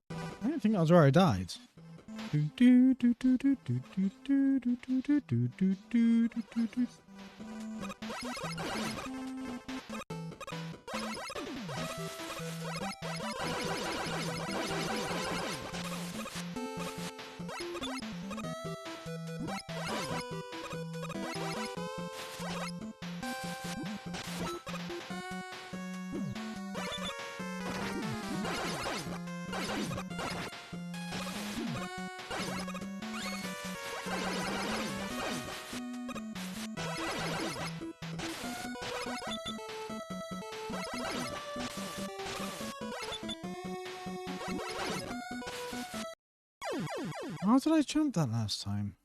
I don't think that was where I died. How did I jump that last time?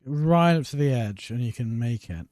Right up to the edge, and you can make it.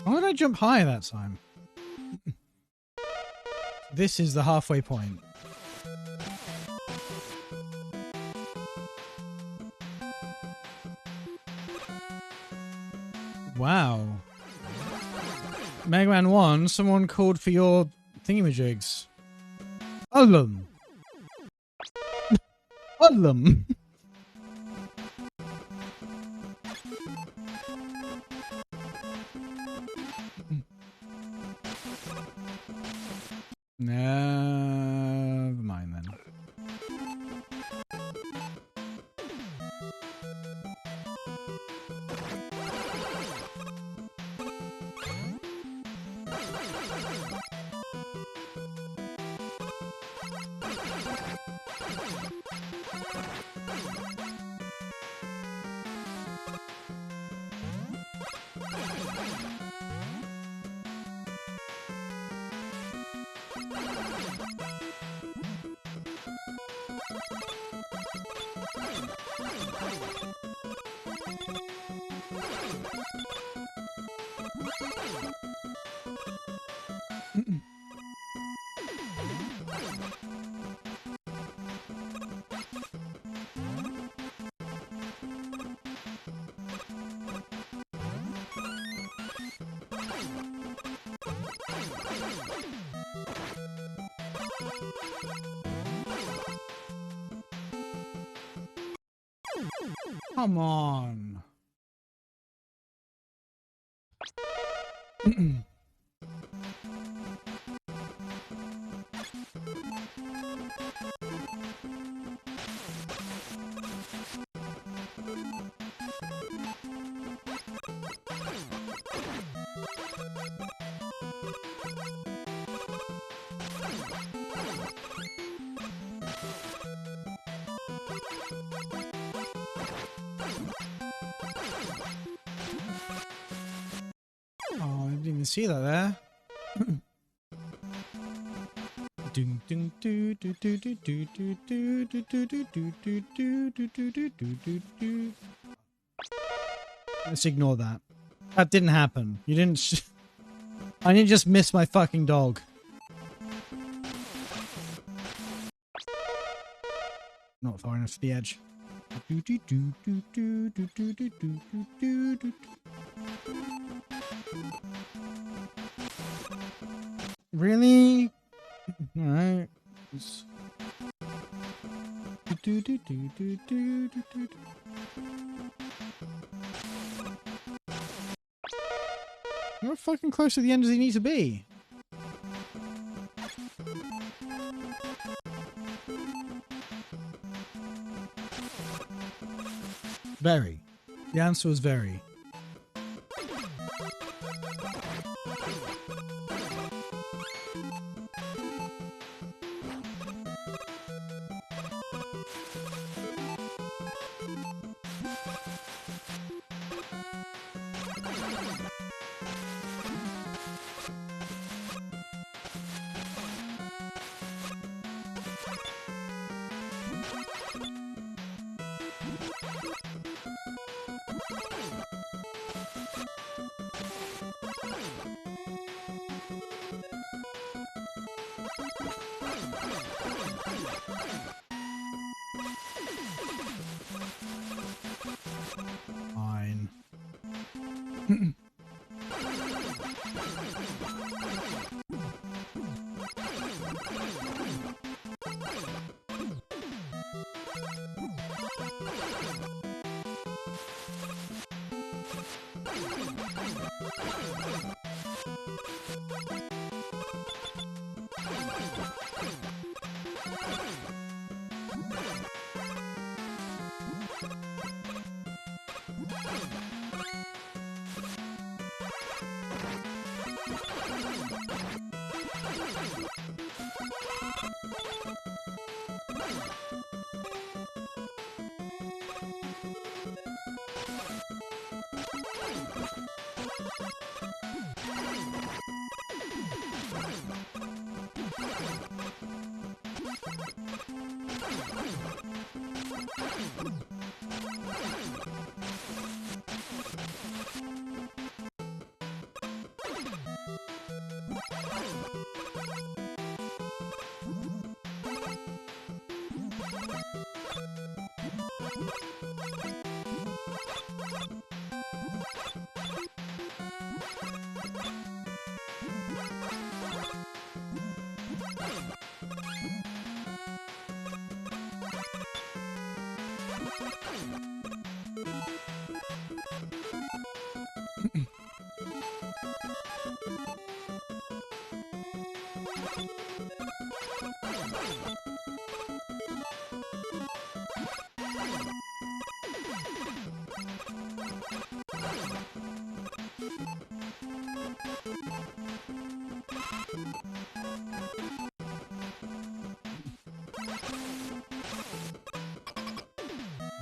Why did I jump higher that time? This is the halfway point. Wow. MegaMan 1, someone called for your thingamajigs. Ullum. Ullum. Never mind then. Come on. Oh, I didn't even see that there. Let's ignore that. That didn't happen. You didn't. I didn't just miss my fucking dog. Not far enough to the edge. Really? Alright. How fucking close to the end does he need to be? Very. The answer was very. Fine.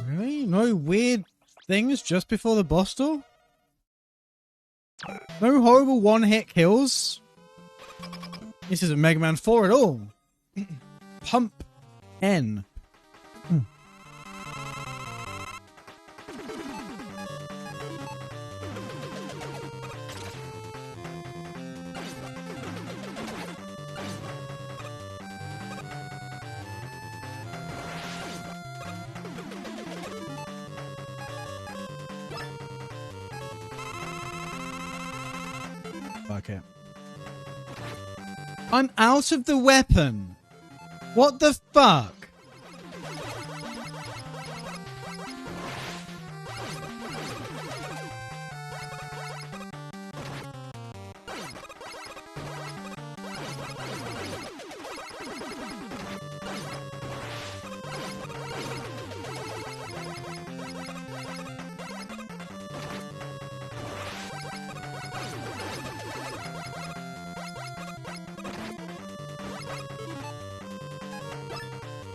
Really? No weird things just before the boss door? No horrible one-hit kills? This isn't Mega Man 4 at all. Pump N. Fuck it. I'm out of the weapon. What the fuck?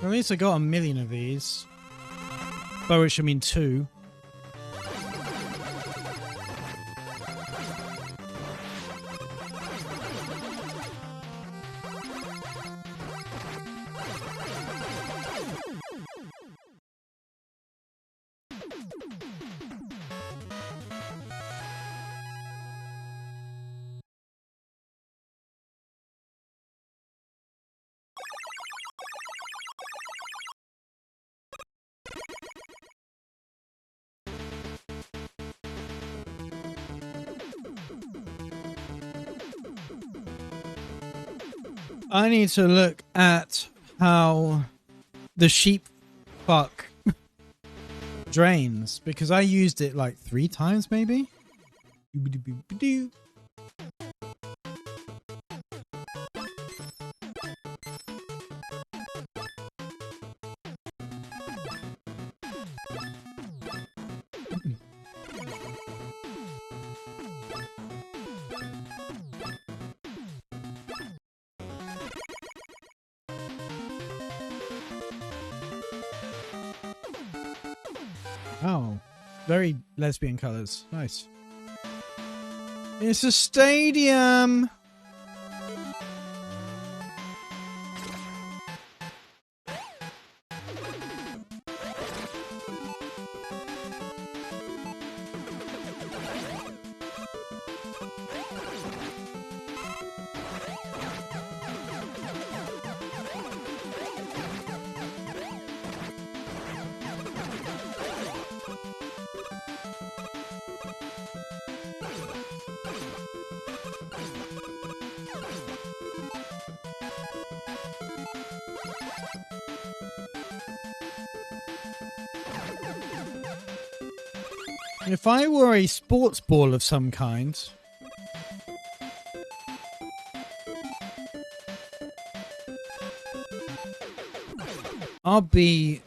At least I got a million of these. By which I mean 2. I need to look at how the sheep fuck drains, because I used it like 3 times maybe. Oh, very lesbian colors. Nice. It's a stadium. If I were a sports ball of some kind, I'll be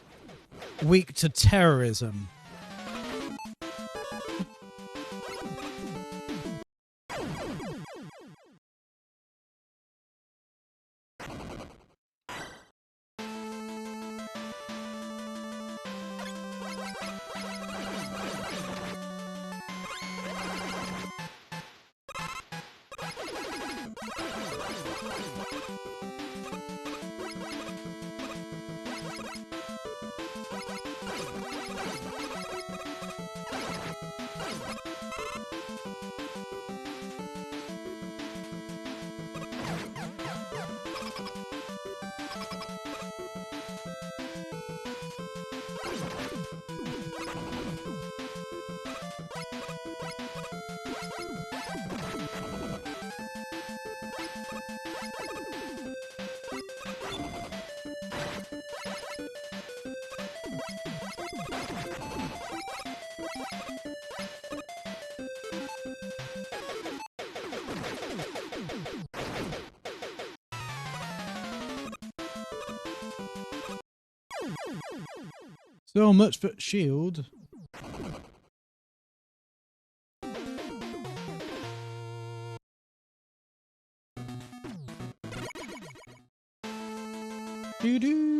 weak to terrorism. So much for shield. Do do do do.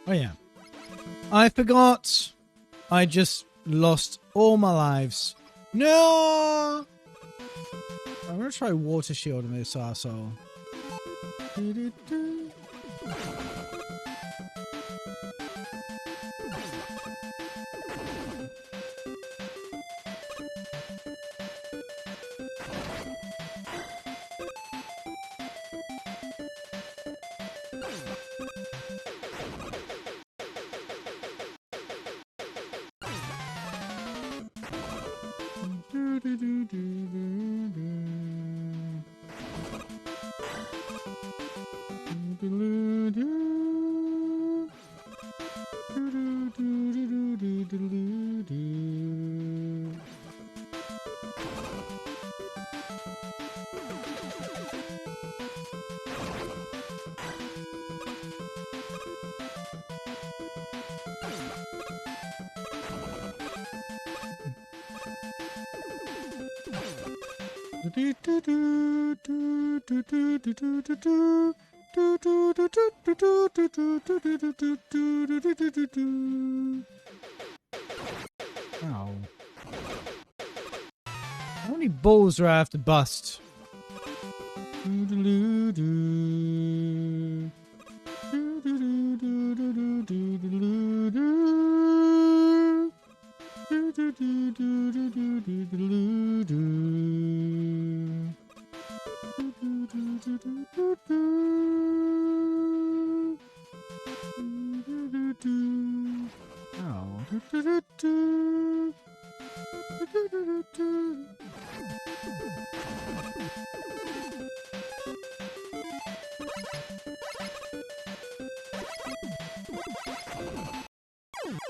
Oh yeah. I forgot. I just lost all my lives. No! I'm gonna try water shield on this arsehole. Ow. How many balls do I have to bust?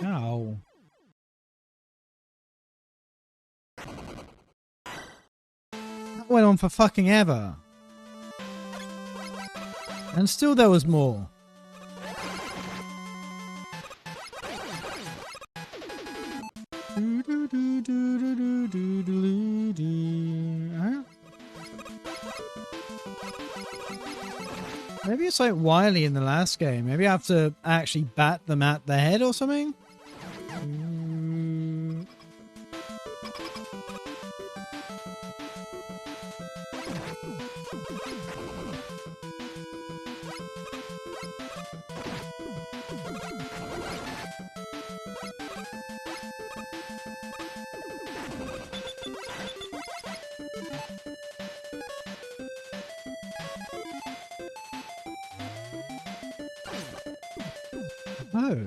Ow. That went on for fucking ever. And still there was more. Huh? Maybe it's like Wily in the last game. Maybe I have to actually bat them at the head or something? Oh. Oh.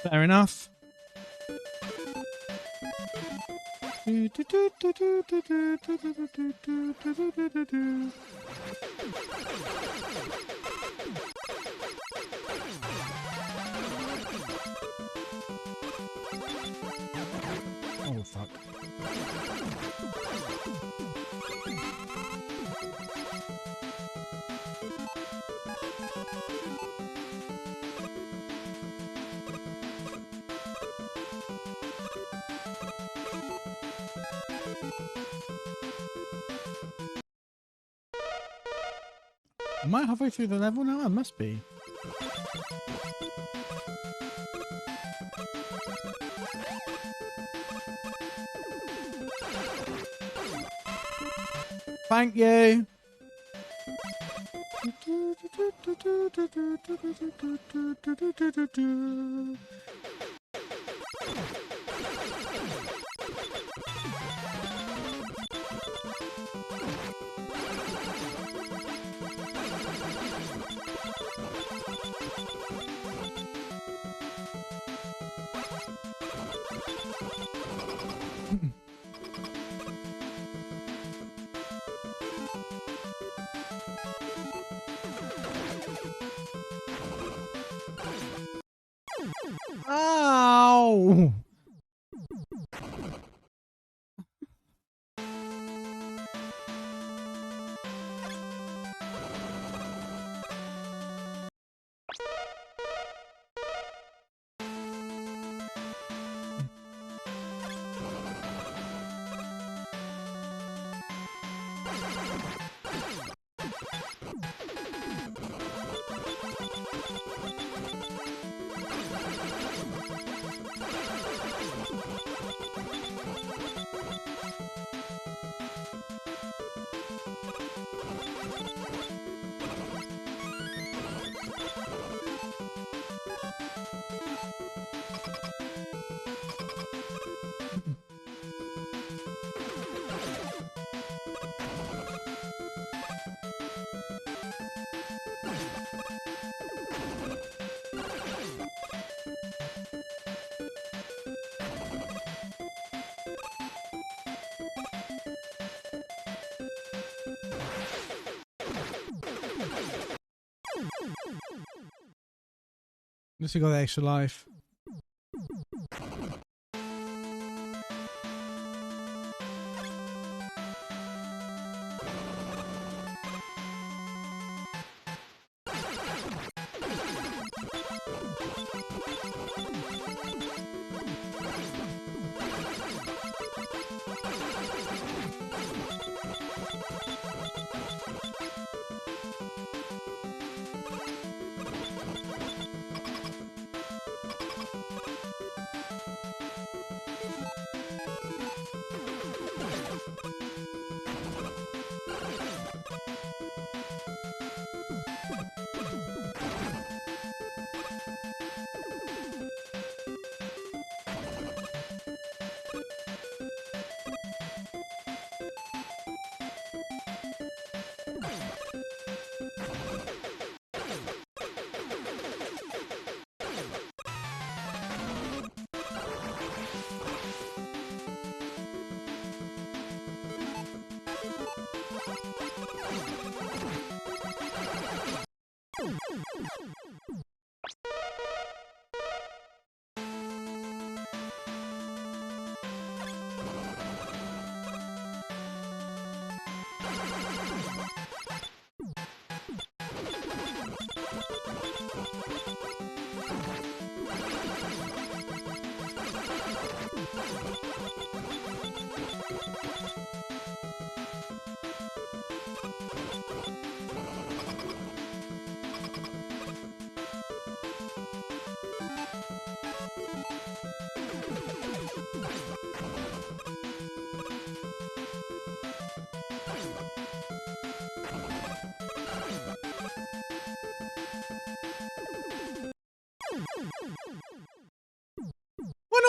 Fair enough. Oh, fuck. Am I halfway through the level now? I must be. Thank you. Ow! At least we got the extra life.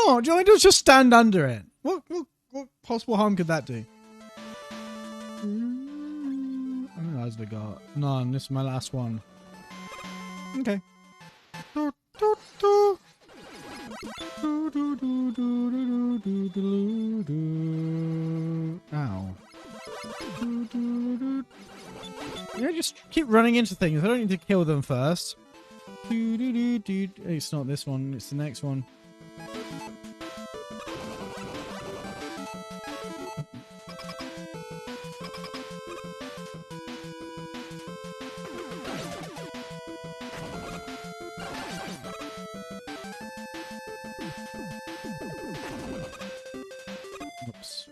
not? Do you want me to just stand under it? What possible harm could that do? How many lives have I got? None. This is my last one. Okay. Ow. Yeah, just keep running into things. I don't need to kill them first. It's not this one, it's the next one. Oops.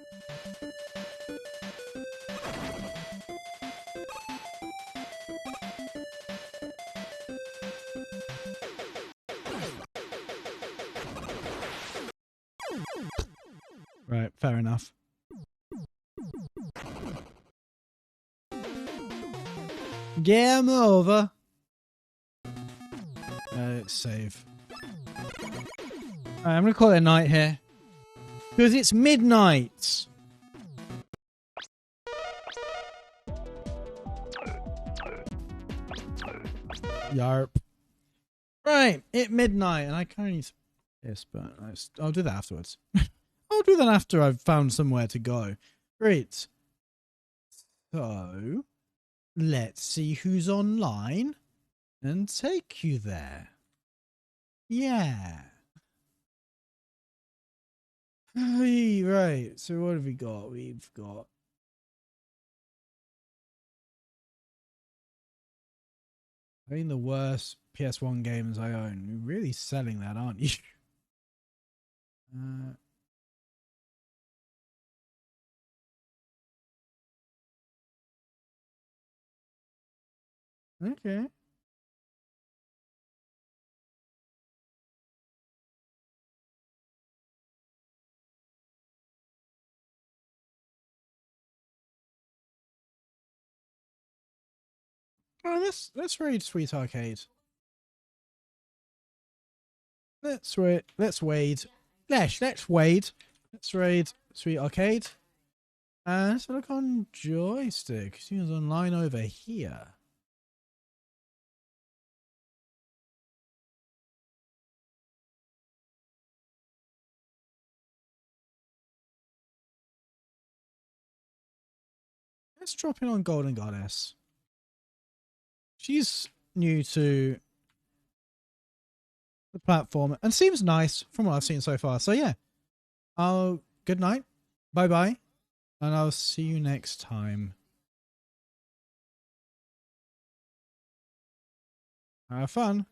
Right, fair enough. Game over. Let's save. I'm gonna call it a night here. Because it's midnight. Yarp. Right, at midnight, and I kind of need to piss, but I'll do that afterwards. I'll do that after I've found somewhere to go. Great. So, let's see who's online and take you there. Yeah. Right, so what have we got? We've got... I mean, the worst PS1 games I own. You're really selling that, aren't you? Okay. Oh, let's raid Sweet Arcade. Let's wade. Let's wade. Let's raid Sweet Arcade. And let's look on Joystick. See who's online over here. Let's drop in on Golden Goddess. She's new to the platform and seems nice from what I've seen so far. So yeah. Good night. Bye bye. And I'll see you next time. Have fun.